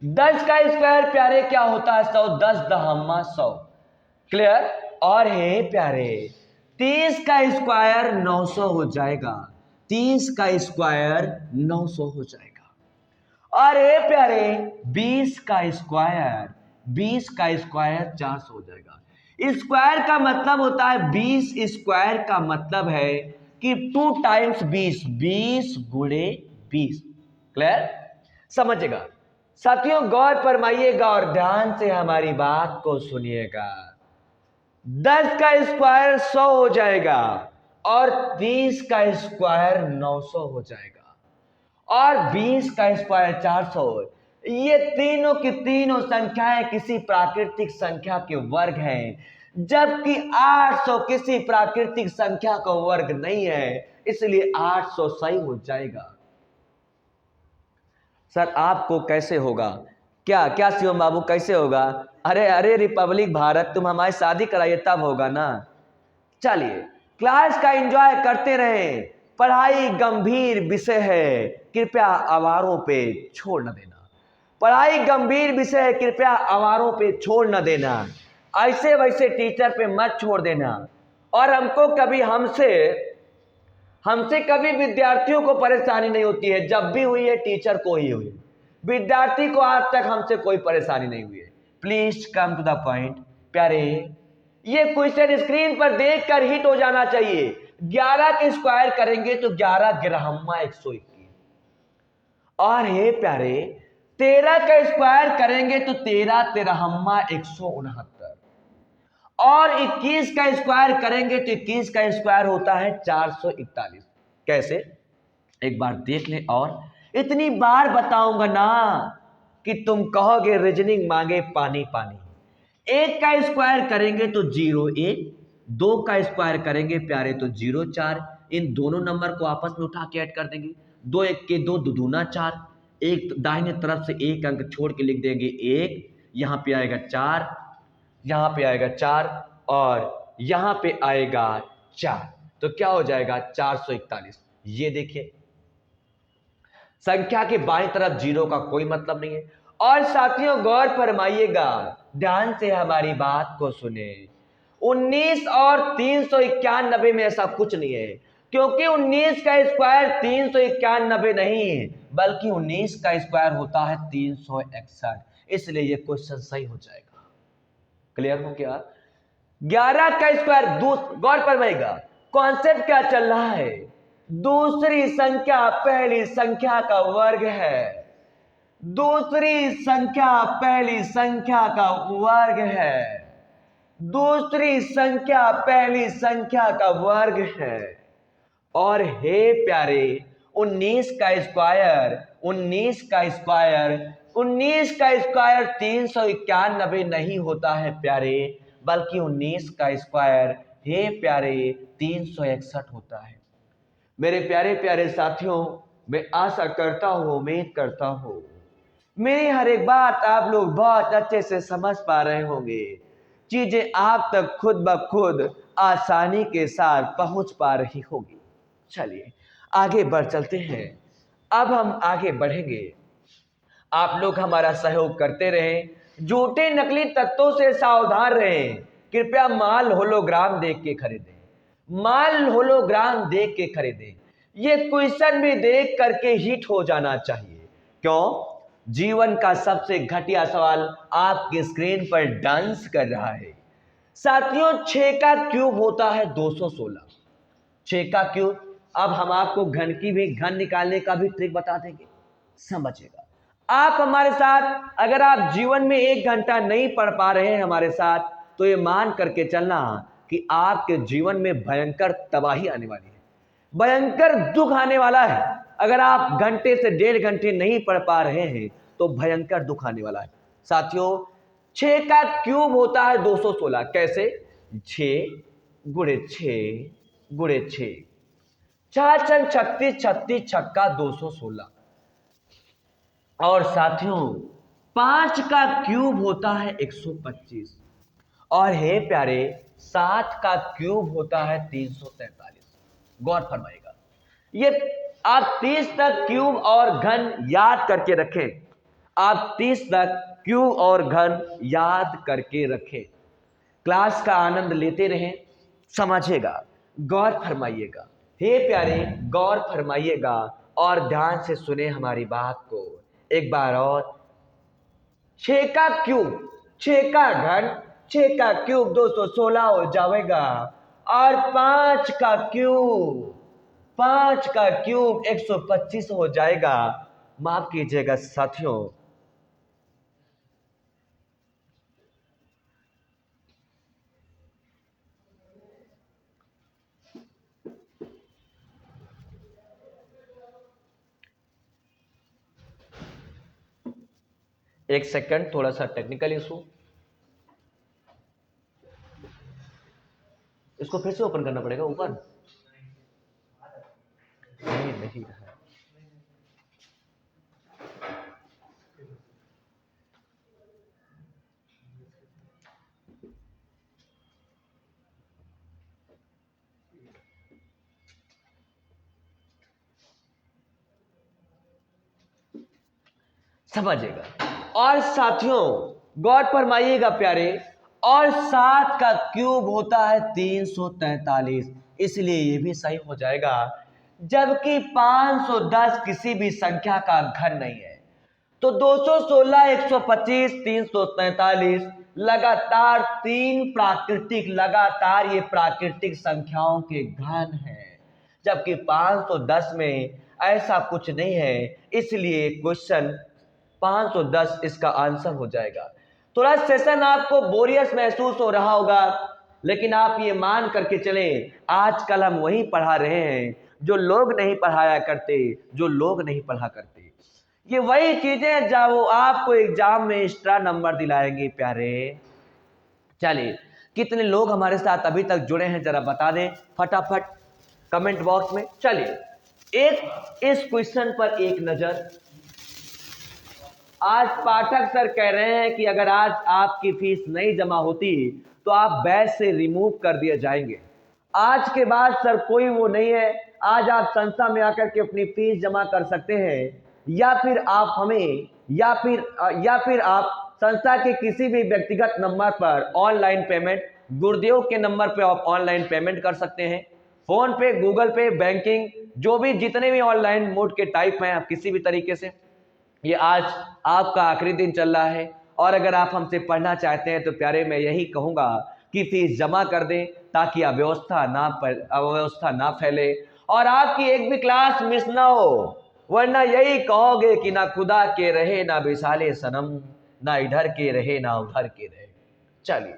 Speaker 1: 10 का स्क्वायर प्यारे क्या होता है? 100। 10 दहम्मा 100। क्लियर? और है प्यारे, 30 का स्क्वायर 900 हो जाएगा। 30 का स्क्वायर 900 हो जाएगा। और ये प्यारे 20 का स्क्वायर 400 हो जाएगा। स्क्वायर का मतलब होता है 20। स्क्वायर का मतलब है कि 2 टाइम्स 20, 20 गुणे 20। क्लियर? समझेगा साथियों, गौर फरमाइएगा और ध्यान से हमारी बात को सुनिएगा। 10 का स्क्वायर 100 हो जाएगा और 30 का स्क्वायर 900 हो जाएगा और 20 का स्क्वायर 400। ये तीनों की तीनों संख्याएं किसी प्राकृतिक संख्या के वर्ग हैं, जबकि 800 किसी प्राकृतिक संख्या का वर्ग नहीं है, इसलिए 800 सही हो जाएगा। सर आपको कैसे होगा? क्या क्या शिवम बाबू कैसे होगा? अरे अरे रिपब्लिक भारत, तुम हमारी शादी कराइए तब होगा ना। चलिए, क्लास का एंजॉय करते रहें। पढ़ाई गंभीर विषय है, कृपया आवारों पे छोड़ न देना। पढ़ाई गंभीर विषय है, कृपया आवारों पे छोड़ न देना। ऐसे वैसे टीचर पे मत छोड़ देना। और हमको कभी हमसे कभी विद्यार्थियों को परेशानी नहीं होती है, जब भी हुई है टीचर को ही हुई। विद्यार्थी को आज तक हमसे कोई परेशानी नहीं हुई है। Please come to the point प्यारे। ये क्वेश्चन स्क्रीन पर देखकर हिट हो जाना चाहिए। 11 के स्क्वायर करेंगे तो 11 ग्राहम्मा 121। और हे प्यारे 13 का स्क्वायर करेंगे तो 13 तेरहम्मा 169। और 21 का स्क्वायर करेंगे तो 21 का स्क्वायर होता है 441। कैसे? एक बार देख ले। और इतनी बार बताऊंगा ना कि तुम कहोगे रीजनिंग मांगे पानी पानी। 1 का स्क्वायर करेंगे तो 0 1, 2 का स्क्वायर करेंगे प्यारे तो 0 4। इन दोनों नंबर को आपस में उठा के ऐड कर देंगे। 2 1 के 2, 2 दूना 4। एक दाहिने तरफ से एक अंक छोड़ के लिख देंगे 1, यहां पे आएगा 4, यहां पे आएगा 4 और यहां पे आएगा 4। तो क्या हो जाएगा? 441। ये देखिए, संख्या के बाईं तरफ 0 का कोई मतलब नहीं है। और साथियों गौर फरमाइएगा, ध्यान से हमारी बात को सुने। 19 और 391 में ऐसा कुछ नहीं है, क्योंकि 19 का स्क्वायर 391 नहीं है, बल्कि 19 का स्क्वायर होता है 361। इसलिए ये क्वेश्चन सही हो जाएगा। क्लियर हो क्या? 11 का स्क्वायर, गौर फरमाइएगा कॉन्सेप्ट क्या चल रहा है। दूसरी संख्या पहली संख्या का वर्ग है। दूसरी संख्या पहली संख्या का वर्ग है। दूसरी संख्या पहली संख्या का वर्ग है। और हे प्यारे 19 का स्क्वायर 19 का स्क्वायर 19 का स्क्वायर 391 नहीं होता है प्यारे, बल्कि 19 का स्क्वायर हे प्यारे 361 होता है। मेरे प्यारे प्यारे साथियों, मैं आशा करता हूं, उम्मीद करता हूं मेरी हर एक बात आप लोग बहुत अच्छे से समझ पा रहे होंगे। चीजें आप तक खुद ब खुद आसानी के साथ पहुंच पा रही होगी। चलिए आगे बढ़ चलते हैं। अब हम आगे बढ़ेंगे। आप लोग हमारा सहयोग करते रहें। झूठे नकली तत्वों से सावधान रहें। कृपया माल होलोग्राम देख के खरीदें, माल होलोग्राम देख के खरीदें। ये क्वेश्चन भी देख करके हिट हो जाना चाहिए। क्यों? जीवन का सबसे घटिया सवाल आपकी स्क्रीन पर डांस कर रहा है। साथियों, 6 का क्यूब होता है 216। 6 का क्यूब। अब हम आपको घन की भी घन निकालने का भी ट्रिक बता देंगे, समझिएगा। आप हमारे साथ, अगर आप जीवन में 1 घंटा नहीं पढ़ पा रहे हैं हमारे साथ, तो ये मान करके चलना कि आपके जीवन में भयंकर तबाही आने वाली है, भयंकर दुख आने वाला है। अगर आप घंटे से 1.5 घंटे नहीं पढ़ पा रहे हैं तो भयंकर दुख आने वाला है। साथियों, 6 का क्यूब होता है 216। कैसे? 6 गुणे 6 गुणे 6, 4 छंग 36, 36 छक्का 216। और साथियों, 5 का क्यूब होता है 125। और हे प्यारे, 7 का क्यूब होता है 343। गौर फरमाइएगा। ये आप 30 तक क्यूब और घन याद करके रखें। आप 30 तक क्यूब और घन याद करके रखें। क्लास का आनंद लेते रहें, समझिएगा, गौर फरमाइएगा। हे प्यारे, गौर फरमाइएगा और ध्यान से सुने हमारी बात को एक बार और। 6 का क्यूब, 6 का घन, 6 का क्यूब 216 हो जाएगा। और 5 का क्यूब, 5 का क्यूब 125 हो जाएगा। माफ कीजिएगा साथियों, एक सेकंड, थोड़ा सा टेक्निकल इशू। इसको फिर से ओपन करना पड़ेगा ऊपर। नहीं रहा। समझिएगा। और साथियों, गौर फरमाइएगा प्यारे, और 7 का क्यूब होता है 343, इसलिए ये भी सही हो जाएगा। जबकि 510 किसी भी संख्या का घन नहीं है, तो 216, 125, 343 लगातार 3 प्राकृतिक, लगातार ये प्राकृतिक संख्याओं के घन है। जबकि 510 में ऐसा कुछ नहीं है, इसलिए क्वेश्चन 510 इसका आंसर हो जाएगा। थोड़ा सेशन आपको बोरियस महसूस हो रहा होगा, लेकिन आप ये मान करके चलें, आजकल हम वही पढ़ा रहे हैं जो लोग नहीं पढ़ाया करते, जो लोग नहीं पढ़ा करते। ये वही चीजें जब वो आपको एग्जाम में एक्स्ट्रा नंबर दिलाएंगे प्यारे। चलिए, कितने लोग हमारे साथ अभी तक जुड़े हैं जरा बता दें फटाफट कमेंट बॉक्स में। चलिए, एक इस क्वेश्चन पर एक नजर। आज पाठक सर कह रहे हैं कि अगर आज आपकी फीस नहीं जमा होती तो आप बैच से रिमूव कर दिए जाएंगे। आज के बाद सर कोई वो नहीं है, आज आप संस्था में आकर के अपनी फीस जमा कर सकते हैं, या फिर आप हमें या फिर आप संस्था के किसी भी व्यक्तिगत नंबर पर ऑनलाइन पेमेंट, गुरुदेव के नंबर पर आप ऑनलाइन पेमेंट कर सकते हैं। फोन पे, गूगल पे, बैंकिंग, जो भी जितने भी ऑनलाइन मोड के टाइप हैं, आप किसी भी तरीके से। ये आज आपका आखिरी दिन चल रहा है, और अगर आप हमसे पढ़ना चाहते हैं तो प्यारे मैं यही कहूँगा कि फीस जमा कर दें, ताकि अव्यवस्था ना फैले और आपकी एक भी क्लास मिस ना हो। वरना यही कहोगे कि ना खुदा के रहे ना विशाले सनम, ना इधर के रहे ना उधर के रहे। चलिए,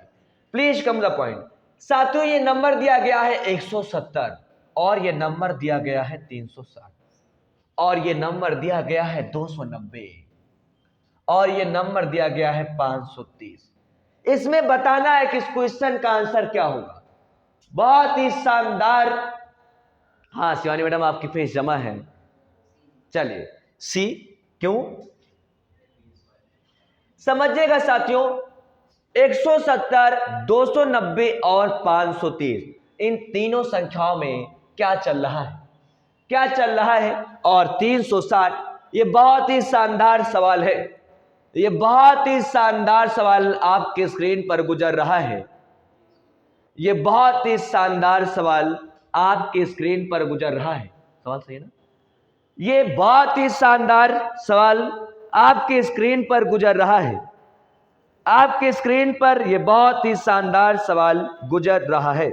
Speaker 1: प्लीज कम द पॉइंट। साथियों, ये नंबर दिया गया है 170, और ये नंबर दिया गया है 360, और ये नंबर दिया गया है 290, और ये नंबर दिया गया है 530। इसमें बताना है कि इस क्वेश्चन का आंसर क्या होगा। बहुत ही शानदार। हाँ शिवानी मैडम, आपकी फीस जमा है। चलिए, सी क्यों समझिएगा साथियों। 170, 290 और 530, इन तीनों संख्याओं में क्या चल रहा है, क्या चल रहा है। और 360, ये बहुत ही शानदार सवाल है। ये बहुत ही शानदार सवाल आपके स्क्रीन पर गुजर रहा है। ये बहुत ही शानदार सवाल आपके स्क्रीन पर गुजर रहा है। सवाल सही है ना? ये बहुत ही शानदार सवाल आपके स्क्रीन पर गुजर रहा है। आपके स्क्रीन पर यह बहुत ही शानदार सवाल गुजर रहा है।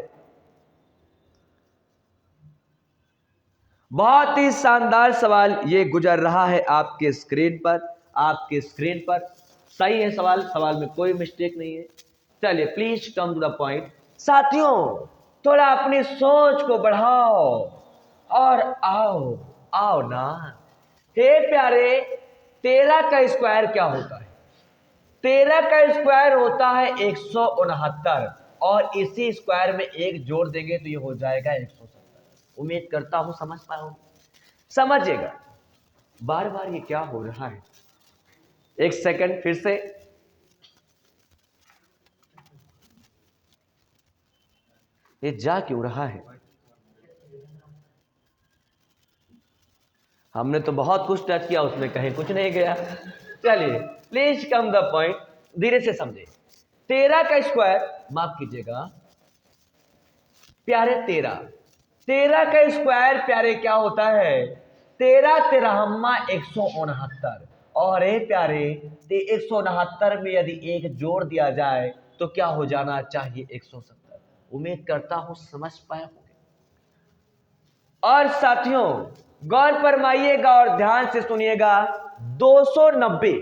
Speaker 1: बहुत ही शानदार सवाल ये गुजर रहा है आपके स्क्रीन पर। आपके स्क्रीन पर सही है सवाल, सवाल में कोई मिस्टेक नहीं है। चलिए please come to the point. साथियों थोड़ा अपनी सोच को बढ़ाओ और आओ आओ ना। हे प्यारे, 13 का स्क्वायर क्या होता है? 13 का स्क्वायर होता है 169 और इसी स्क्वायर में एक जोड़ देंगे तो ये हो जाएगा 170। उम्मीद करता हूं समझ पाओ। समझिएगा बार बार ये क्या हो रहा है। एक सेकंड फिर से। ये जा क्यों रहा है? हमने तो बहुत कुछ टच किया, उसमें कहीं कुछ नहीं गया। चलिए प्लीज कम द पॉइंट, धीरे से समझे। 13 का स्क्वायर, माफ कीजिएगा प्यारे, 13 का स्क्वायर प्यारे क्या होता है? 13 तेरहम्मा 169 और प्यारे 169 में यदि एक जोड़ दिया जाए तो क्या हो जाना चाहिए? 170। उम्मीद करता हूं समझ पाए होंगे। और साथियों गौर फरमाइएगा और ध्यान से सुनिएगा। 290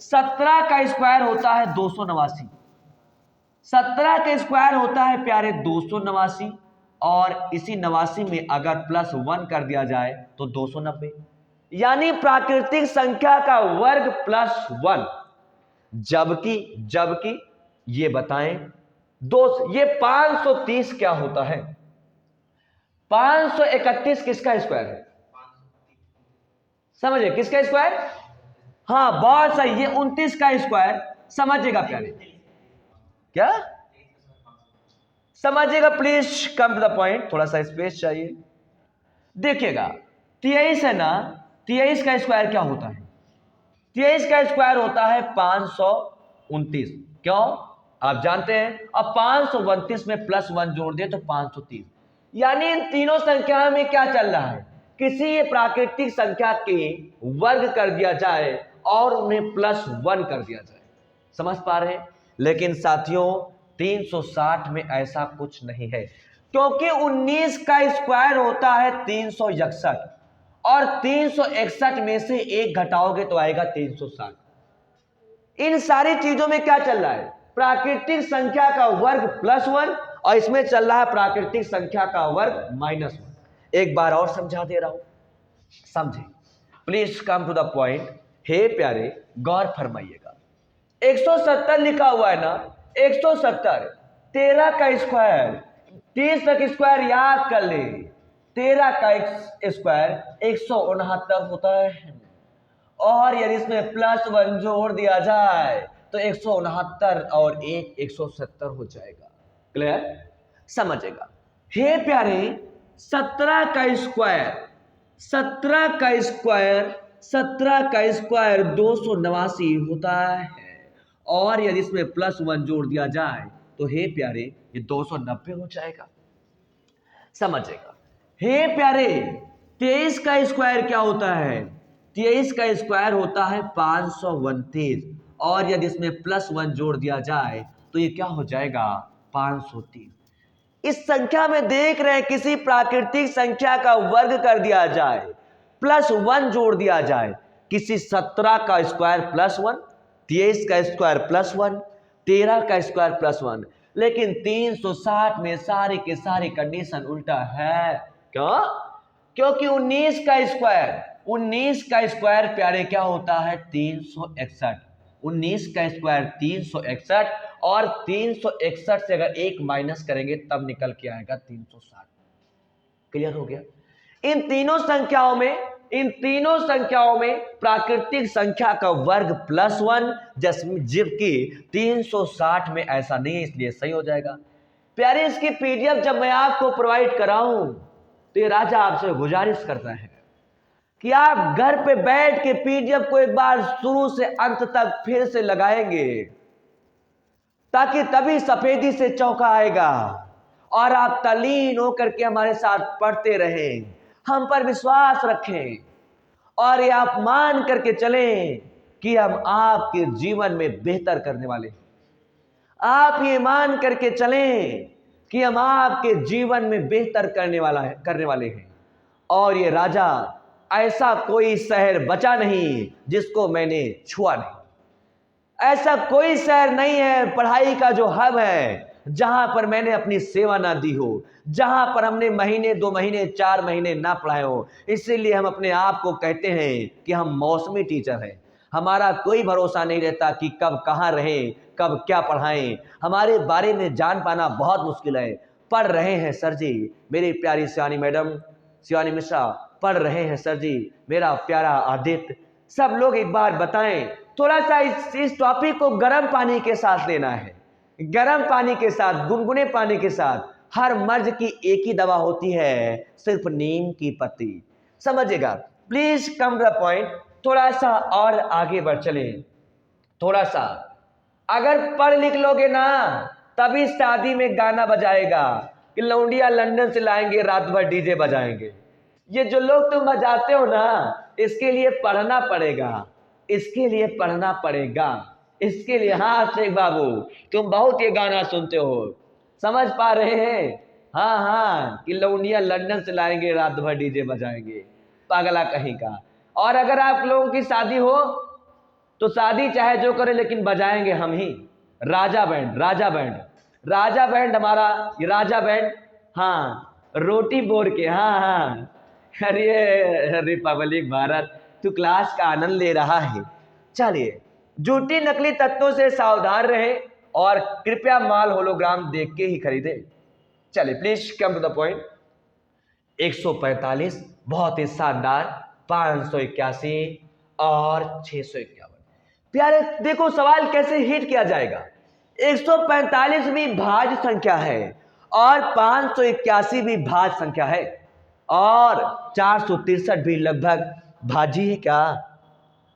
Speaker 1: 17 का स्क्वायर होता है 289। 17 का स्क्वायर होता है प्यारे 289 और इसी 89 में अगर +1 कर दिया जाए तो 290, यानी प्राकृतिक संख्या का वर्ग +1। जबकि ये बताएं ये 530 क्या होता है? 531 किसका स्क्वायर है? समझिए किसका स्क्वायर? हाँ बहुत सही, ये 29 का स्क्वायर। समझिएगा प्यारे, क्या समझिएगा please come to the point, थोड़ा सा स्पेस चाहिए। देखिएगा 23 है ना, 23 का स्क्वायर क्या होता है? 23 का स्क्वायर होता है 529। क्यों आप जानते हैं? अब 529 में +1 जोड़ दिए तो 530, यानी इन तीनों संख्या में क्या चल रहा है? किसी प्राकृतिक संख्या के वर्ग कर दिया जाए और उन्हें +1 कर दिया जाए। समझ पा रहे हैं? लेकिन साथियों 360 में ऐसा कुछ नहीं है, क्योंकि 19 का स्क्वायर होता है 361 और 361 में से एक घटाओगे तो आएगा 360। इन सारी चीजों में क्या चल रहा है? प्राकृतिक संख्या का वर्ग +1 और इसमें चल रहा है प्राकृतिक संख्या का वर्ग -1। एक बार और समझा दे रहा हूं, समझे please come to the point. हे प्यारे गौर फरमाइएगा, 170 लिखा हुआ है ना, 170 13 का स्क्वायर, 30 तक स्क्वायर याद कर ले। 13 का स्क्वायर 169 होता है और यदि इसमें +1 जोड़ दिया जाए तो 169 और 170 हो जाएगा। क्लियर? समझेगा। हे प्यारे 17 का स्क्वायर 289 होता है और यदि इसमें +1 जोड़ दिया जाए तो हे प्यारे ये 290 हो जाएगा। समझेगा। हे प्यारे 23 का स्क्वायर क्या होता है? 23 का स्क्वायर होता है 529 और यदि इसमें +1 जोड़ दिया जाए तो ये क्या हो जाएगा? 530। इस संख्या में देख रहे हैं किसी प्राकृतिक संख्या का वर्ग कर दिया जाए, +1 जोड़ दिया जाए, किसी 17 का स्क्वायर +1, 23 का स्क्वायर +1, 13 का स्क्वायर +1, लेकिन 360 में सारी की सारी कंडीशन उल्टा है। क्यों? क्योंकि 19 का स्क्वायर प्यारे क्या होता है? 361। 19 का स्क्वायर 361 और 361 से अगर एक माइनस करेंगे तब निकल के आएगा 360। क्लियर हो गया? इन तीनों संख्याओं में प्राकृतिक संख्या का वर्ग +1, जबकि 360 में ऐसा नहीं है, इसलिए सही हो जाएगा। प्यारे इसकी पीडीएफ जब मैं आपको प्रोवाइड कराऊं तो ये राजा आपसे गुजारिश करता है कि आप घर पे बैठ के पीडीएफ को एक बार शुरू से अंत तक फिर से लगाएंगे, ताकि तभी सफेदी से चौंका आएगा और आप तल्लीन होकर के हमारे साथ पढ़ते रहें, हम पर विश्वास रखें और ये आप मान करके चलें कि हम आपके जीवन में बेहतर करने वाले हैं। आप ये मान करके चलें कि हम आपके जीवन में बेहतर करने वाले हैं। और ये राजा, ऐसा कोई शहर बचा नहीं जिसको मैंने छुआ नहीं, ऐसा कोई शहर नहीं है पढ़ाई का जो हब है जहां पर मैंने अपनी सेवा ना दी हो, जहां पर हमने महीने 2 महीने 4 महीने ना पढ़ाए हो। इसीलिए हम अपने आप को कहते हैं कि हम मौसमी टीचर हैं। हमारा कोई भरोसा नहीं रहता कि कब कहाँ रहें, कब क्या पढ़ाएं। हमारे बारे में जान पाना बहुत मुश्किल है। पढ़ रहे हैं सर जी, मेरी प्यारी शिवानी मैडम, शिवानी मिश्रा पढ़ रहे हैं सर जी, मेरा प्यारा आदित्य। सब लोग एक बार बताएं, थोड़ा सा इस टॉपिक को गर्म पानी के साथ लेना है, गर्म पानी के साथ, गुनगुने पानी के साथ। हर मर्ज की एक ही दवा होती है, सिर्फ नीम की पत्ती। समझिएगा, प्लीज कम द पॉइंट। थोड़ा सा और आगे बढ़ चले, थोड़ा सा अगर पढ़ लिख लोगे ना, तभी शादी में गाना बजाएगा कि लौंडिया लंदन से लाएंगे, रात भर डीजे बजाएंगे। ये जो लोग तुम बजाते हो ना, इसके लिए पढ़ना पड़ेगा, इसके लिए पढ़ना पड़ेगा, इसके लिए। हाँ शेख बाबू, तुम बहुत ये गाना सुनते हो, समझ पा रहे हैं? हाँ हाँ, कि लौंडिया लंदन से लाएंगे, रात भर डीजे बजाएंगे, पागला कहीं का। और अगर आप लोगों की शादी हो तो शादी चाहे जो करे, लेकिन बजाएंगे हम ही। राजा बैंड, राजा बैंड, राजा बैंड हमारा, ये राजा बैंड। हाँ, रोटी बोर के। हाँ हाँ, अरे रिपब्लिक भारत, तू क्लास का आनंद ले रहा है। चलिए, झूठी नकली तत्वों से सावधान रहे और कृपया माल होलोग्राम देख के ही खरीदे। चलिए please come to the point. 145 बहुत ही शानदार, 581 और 651। प्यारे देखो सवाल कैसे हिट किया जाएगा। 145 भी भाज्य संख्या है और 581 भी भाज्य संख्या है और 463 भी लगभग भाज्य है। क्या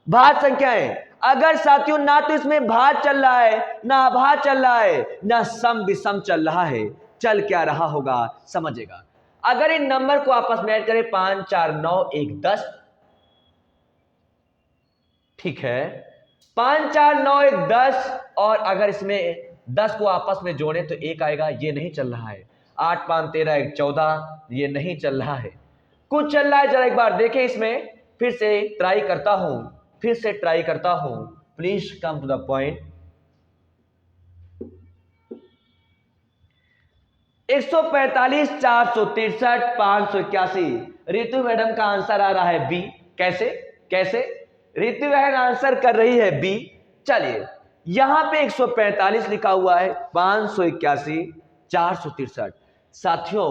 Speaker 1: भाज्य संख्या है? अगर साथियों ना तो इसमें भाज्य चल रहा है, ना अभाज्य चल रहा है, ना सम विषम चल रहा है, चल क्या रहा होगा समझेगा। अगर इन नंबर को आपस में ऐड करें, 5 4 9 1 10, ठीक है, 5 4 9 1 10, और अगर इसमें 10 को आपस में जोड़े तो 1 आएगा, ये नहीं चल रहा है। 8 5 13 1 14, ये नहीं चल रहा है, कुछ चल रहा है। जरा एक बार देखें, इसमें फिर से ट्राई करता हूं, फिर से ट्राई करता हूं, please come to the point. 145 463 581, Ritu madam का आंसर आ रहा है बी। कैसे कैसे रितु बहन आंसर कर रही है बी। चलिए, यहां पे 145 लिखा हुआ है, 581 463। साथियों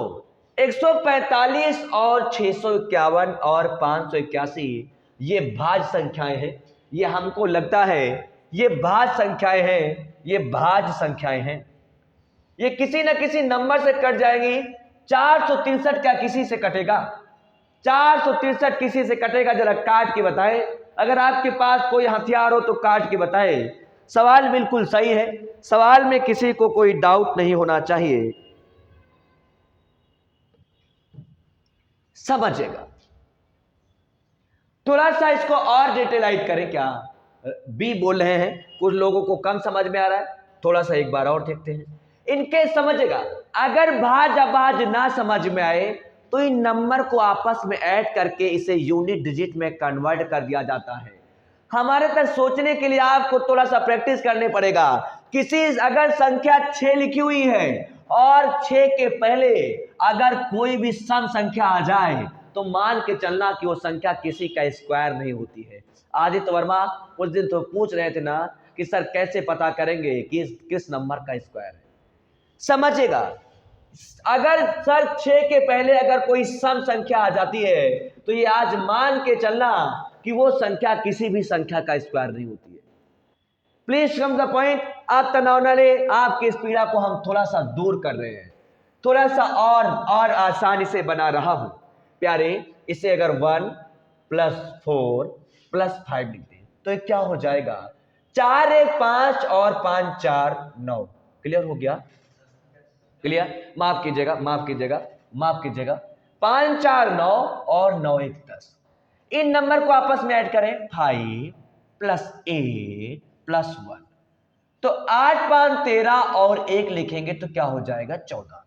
Speaker 1: 145 और 651 और 581 ये भाज्य संख्याएं हैं। ये हमको लगता है ये भाज्य संख्याएं हैं, ये भाज्य संख्याएं हैं। ये किसी न किसी नंबर से कट जाएंगी। 463 क्या किसी से कटेगा? 463 किसी से कटेगा? जरा काट के बताएं। अगर आपके पास कोई हथियार हो तो काट के बताएं। सवाल बिल्कुल सही है, सवाल में किसी को कोई डाउट नहीं होना चाहिए, समझेगा। थोड़ा सा इसको और डिटेलाइज करें। क्या बी बोल रहे हैं, कुछ लोगों को कम समझ में आ रहा है, थोड़ा सा एक बार और देखते हैं। इनके समझेगा, अगर भाज अभाज ना समझ में आए तो इन नंबर को आपस में ऐड करके इसे यूनिट डिजिट में कन्वर्ट कर दिया जाता है। हमारे तक सोचने के लिए आपको थोड़ा सा प्रैक्टिस करने पड़ेगा। किसी अगर संख्या 6 लिखी हुई है और 6 के पहले अगर कोई भी सम संख्या आ जाए तो मान के चलना कि वो संख्या किसी का स्क्वायर नहीं होती है। आदित्य वर्मा उस दिन तो पूछ रहे थे ना कि सर कैसे पता करेंगे कि किस नंबर का स्क्वायर है। समझेगा, अगर सर 6 के पहले अगर कोई सम संख्या आ जाती है तो ये आज मान के चलना कि वो संख्या किसी भी संख्या का स्क्वायर नहीं होती है। Please come the point. आप तनाव न ले, आपकी इस पीड़ा को हम थोड़ा सा दूर कर रहे हैं, थोड़ा सा और आसानी से बना रहा हूं। प्यारे, इसे अगर 1 +4 +5 लिखते हैं तो ये क्या हो जाएगा, 4 1 5 और 5 4 9। क्लियर हो गया? क्लियर? माफ कीजिएगा, माफ कीजिएगा, माफ कीजिएगा, 5 4 9 और 9 1 10। इन नंबर को आपस में ऐड करें, 5 + 8 + 1, तो 8 5 13 और 1 लिखेंगे तो क्या हो जाएगा, 14।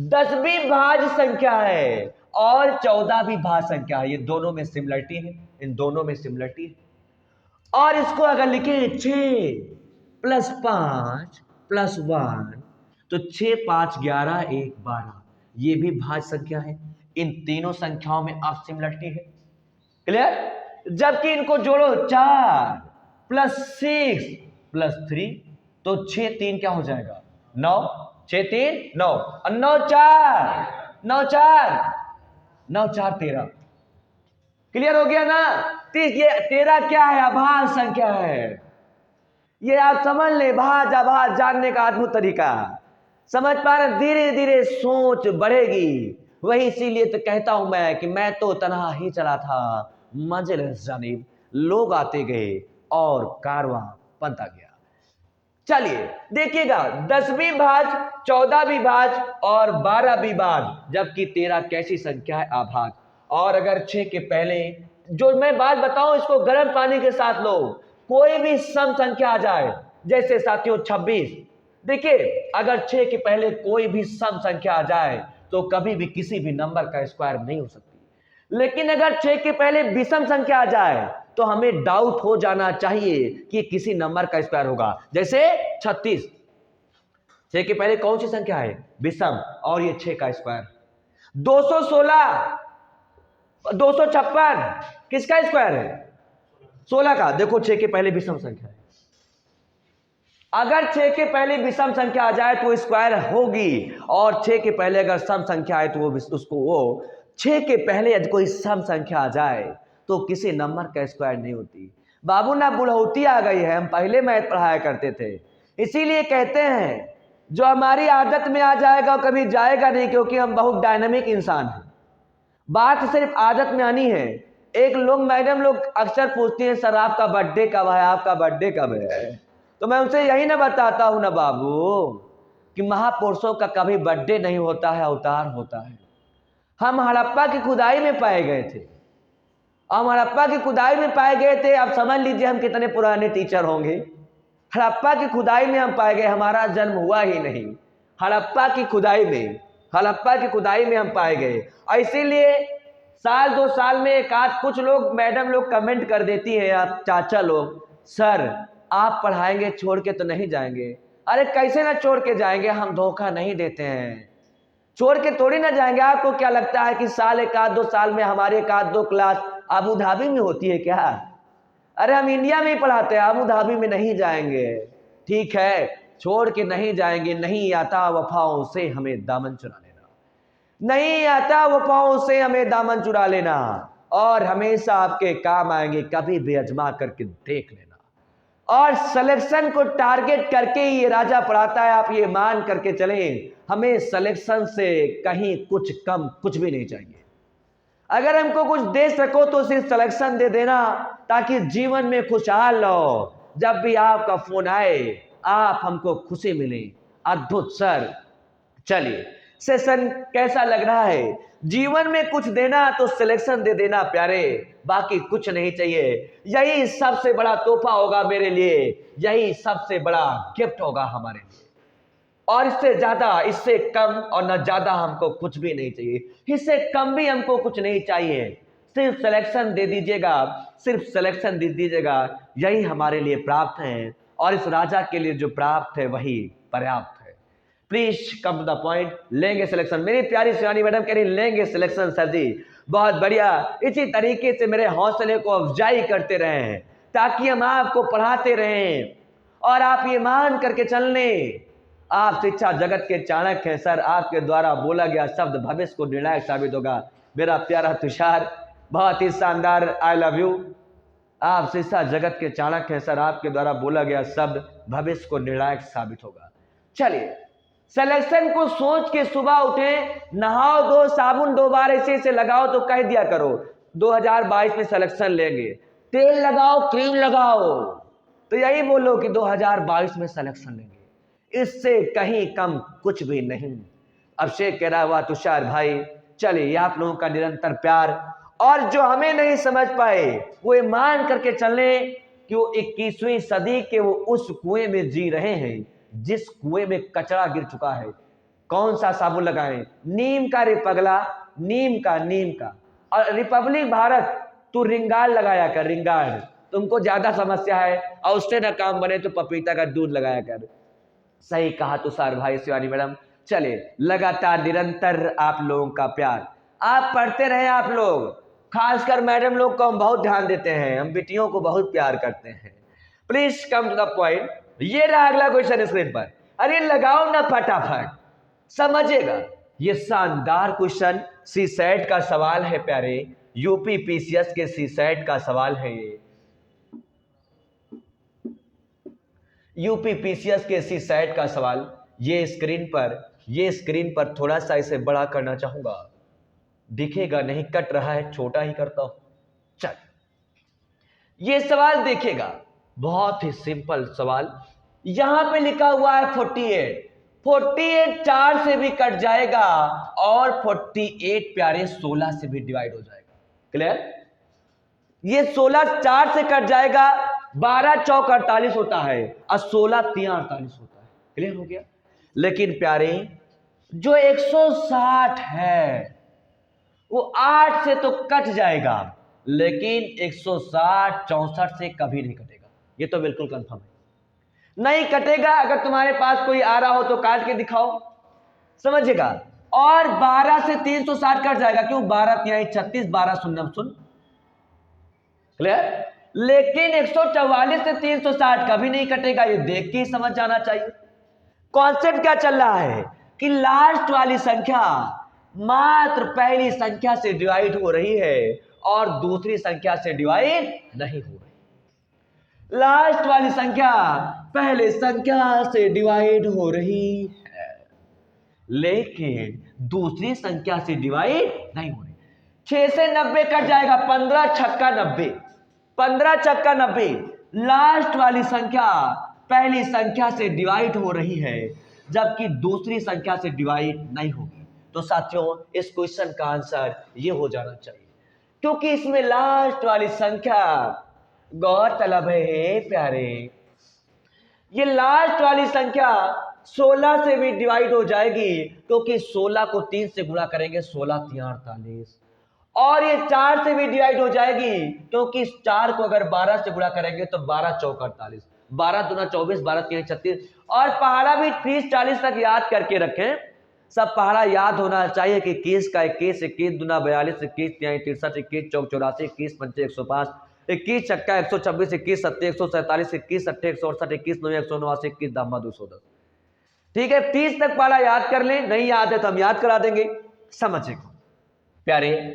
Speaker 1: 10 भी भाज्य संख्या है और 14 भी भाज्य संख्या है, ये दोनों में सिमिलरिटी है, इन दोनों में सिमिलरिटी है। और इसको अगर लिखें 6 + 5 + 1, तो 6 5 11 1 12, ये भी भाज्य संख्या है, इन तीनों संख्याओं में अब सिमिलरिटी है। क्लियर? जबकि इनको जोड़ो, 4 + 6 + 3, तो 6 3 क्या हो जाएगा, 9, 6 3 9 और 9 4 9 4 9 4 13। क्लियर हो गया ना? तो ये 13 क्या है, अभाज्य संख्या है। ये आप समझ ले, भाज्य अभाज्य जानने का अद्भुत तरीका, समझ पा रहे? धीरे धीरे सोच बढ़ेगी। वही इसीलिए तो कहता हूं मैं कि मैं तो तन्हा ही चला था, मंजिल जानिब लोग आते गए और कारवां बनता गया। चलिए देखिएगा, 10वीं भाज्य, 14वीं भाज्य और 12वीं भाज्य, जबकि 13 कैसी संख्या है, अभाज्य। और अगर 6 के पहले, जो मैं बात बताऊं इसको गर्म पानी के साथ लो, कोई भी सम संख्या आ जाए, जैसे साथियों 26, देखिए अगर 6 के पहले कोई भी सम संख्या आ जाए तो कभी भी किसी भी नंबर का स्क्वायर नहीं हो सकती। लेकिन अगर 6 के पहले विषम संख्या आ जाए तो हमें डाउट हो जाना चाहिए कि किसी नंबर का स्क्वायर होगा। जैसे 36, 6 के पहले कौन सी संख्या है, विषम, और ये 6 का स्क्वायर। 216 256 किसका स्क्वायर है, 16 का। देखो 6 के पहले विषम संख्या है, अगर 6 के पहले विषम संख्या आ जाए तो स्क्वायर होगी, और 6 के पहले अगर सम संख्या है तो वो 6 के पहले यदि कोई सम संख्या आ जाए तो किसी नंबर का स्क्वायर नहीं होती। बाबू ना बुढ़ौती आ गई है, हम पहले मैथ पढ़ाया करते थे, इसीलिए कहते हैं जो हमारी आदत में आ जाएगा कभी जाएगा नहीं, क्योंकि हम बहुत डायनामिक इंसान हैं। बात सिर्फ आदत में आनी है। एक लोग, मैडम लोग अक्सर पूछती हैं सर आपका बर्थडे कब है, आपका बर्थडे कब है, तो मैं उनसे यही ना बताता हूं ना बाबू कि महापुरुषों का कभी बर्थडे नहीं होता है, अवतार होता है। हम हड़प्पा की खुदाई में पाए गए थे, हम हड़प्पा की खुदाई में पाए गए थे। अब समझ लीजिए हम कितने पुराने टीचर होंगे। हड़प्पा की खुदाई में हम पाए गए, हमारा जन्म हुआ ही नहीं, हड़प्पा की खुदाई में, हड़प्पा की खुदाई में हम पाए गए। और इसीलिए साल 2 साल में एक आध कुछ लोग, मैडम लोग कमेंट कर देती हैं, आप चाचा लोग, सर आप पढ़ाएंगे छोड़ के तो नहीं जाएंगे। अरे कैसे ना छोड़ के जाएंगे, हम धोखा नहीं देते हैं, छोड़ के थोड़ी ना जाएंगे। आपको क्या लगता है कि साल एक आध 2 साल में हमारे एक आध 2 क्लास अबू धाबी में होती है क्या? अरे हम इंडिया में ही पढ़ाते हैं, अबू धाबी में नहीं जाएंगे। ठीक है, छोड़ के नहीं जाएंगे। नहीं आता वफाओं से हमें दामन चुरा लेना, नहीं आता वफाओं से हमें दामन चुरा लेना, और हमेशा आपके काम आएंगे, कभी भी आजमा करके देख लेना। और सिलेक्शन को टारगेट करके ही ये राजा पढ़ाता है, आप ये मान करके चलें, हमें सिलेक्शन से कहीं कुछ कम कुछ भी नहीं चाहिए। अगर हमको कुछ दे सको तो सिर्फ सिलेक्शन दे देना, ताकि जीवन में खुशहाल हो। जब भी आपका फोन आए आप हमको खुशी मिले। अद्भुत सर, चलिए सेशन कैसा लग रहा है? जीवन में कुछ देना तो सिलेक्शन दे देना प्यारे, बाकी कुछ नहीं चाहिए। यही सबसे बड़ा तोहफा होगा मेरे लिए, यही सबसे बड़ा गिफ्ट होगा हमारे लिए। और इससे ज्यादा, इससे कम और न ज्यादा हमको कुछ भी नहीं चाहिए, इससे कम भी हमको कुछ नहीं चाहिए। सिर्फ सिलेक्शन दे दीजिएगा, सिर्फ सिलेक्शन दे दीजिएगा, यही हमारे लिए प्राप्त है। और इस राजा के लिए जो प्राप्त है वही पर्याप्त है। Please come to the point, लेंगे सिलेक्शन। मेरी प्यारी शिवानी मैडम कह रही लेंगे सिलेक्शन सर जी, बहुत बढ़िया। इसी तरीके से मेरे हौसले को अफजाई करते रहें, ताकि हम आपको पढ़ाते रहें और आप ये मान करके चल लें आप शिक्षा जगत के चाणक्य हैं सर। आपके द्वारा बोला गया शब्द भविष्य को निर्णायक साबित होगा। मेरा प्यारा तुषार, बहुत ही शानदार, आई लव यू। आप शिक्षा जगत के चाणक्य हैं सर, आपके द्वारा बोला गया शब्द भविष्य को निर्णायक साबित होगा। चलिए सिलेक्शन को सोच के सुबह उठे, नहाओ, दो साबुन 2 बार ऐसे लगाओ तो कह दिया करो 2022 में सिलेक्शन लेंगे, तेल लगाओ क्रीम लगाओ, तो यही बोलो कि 2022 में सिलेक्शन लेंगे, इससे कहीं कम कुछ भी नहीं। अभिषेक कह रहा हुआ तुषार भाई चलिए आप लोगों का निरंतर प्यार, और जो हमें नहीं समझ पाए वो मान करके चले कि वो 21वीं सदी के वो उस कुएं में जी रहे हैं जिस कुएं में कचरा गिर चुका है। कौन सा साबुन लगाएं? नीम का रे पगला, नीम का। और रिपब्लिक भारत तू रिंगाल लगाया कर, रिंगाल, तुमको ज्यादा समस्या है और उससे ना काम बने तो पपीता का दूध लगाया कर। सही कहा तुषार भाई, शिवानी मैडम। चले लगातार निरंतर आप लोगों का प्यार, आप पढ़ते रहे आप लोग, खासकर मैडम लोग को हम बहुत ध्यान देते हैं, हम बेटियों को बहुत प्यार करते हैं। Please come to the point. ये रहा अगला क्वेश्चन स्क्रीन पर, अरे लगाओ ना फटाफट, समझेगा। ये शानदार क्वेश्चन सी सेट का सवाल है प्यारे, यूपी पीसीएस के सी सेट का सवाल है ये, यूपी पीसीएस के सी सेट का सवाल। ये स्क्रीन पर थोड़ा सा इसे बड़ा करना चाहूंगा, दिखेगा नहीं, कट रहा है, छोटा ही करता हूं। चल ये सवाल देखेगा, बहुत ही सिंपल सवाल। यहां पे लिखा हुआ है 48 4 से भी कट जाएगा और 48 प्यारे 16 से भी डिवाइड हो जाएगा। क्लियर? ये 16 4 से कट जाएगा, 12 चौक 48 होता है और 16 3 48 होता है। क्लियर हो गया? लेकिन प्यारे जो 160 है वो 8 से तो कट जाएगा, लेकिन 160 64 से कभी नहीं कटेगा, ये तो बिल्कुल कंफर्म है, नहीं कटेगा। अगर तुम्हारे पास कोई आ रहा हो तो काट के दिखाओ, समझेगा। और 12 से 360 कट जाएगा, क्यों? 12 3 36, 12 शून्य शून्य। क्लियर? लेकिन 144 से 360 कभी नहीं कटेगा, ये देख के ही समझ जाना चाहिए। कॉन्सेप्ट क्या चल रहा है कि लास्ट वाली संख्या मात्र पहली संख्या से डिवाइड हो रही है और दूसरी संख्या से डिवाइड नहीं हो रही। लास्ट वाली संख्या पहले संख्या से डिवाइड हो रही है, लेकिन दूसरी संख्या से डिवाइड नहीं हो रही। 6 से 90 कट जाएगा, 15 छक्का 90, 15 छक्का 90। लास्ट वाली संख्या पहली संख्या से डिवाइड हो रही है जबकि दूसरी संख्या से डिवाइड नहीं होगी। तो साथियों इस क्वेश्चन का आंसर ये हो जाना चाहिए, क्योंकि इसमें लास्ट वाली संख्या, गौरतलब है प्यारे, ये लास्ट वाली संख्या 16 से भी डिवाइड हो जाएगी, क्योंकि 16 को 3 से गुणा करेंगे, 16 3 48, और ये 4 से भी डिवाइड हो जाएगी, क्योंकि इस 4 को अगर 12 से गुणा करेंगे तो 12 चौक 48, 12 दूना 24, 12 3 36। और पहाड़ा भी 30 40 तक याद करके रखें, सब पहाड़ा याद होना चाहिए कि 21 का 21, 21 दूना 42, 21 3 63, 21 चौक 84, 21 पंचे 105, 21 छक्का 126, 21 सत्ते 147, 21 अट्ठे 168, 21 9 189, 21 दामा 210। ठीक है, 30 तक पहाड़ा याद कर लें, नहीं याद है तो हम याद करा देंगे, समझेगा प्यारे।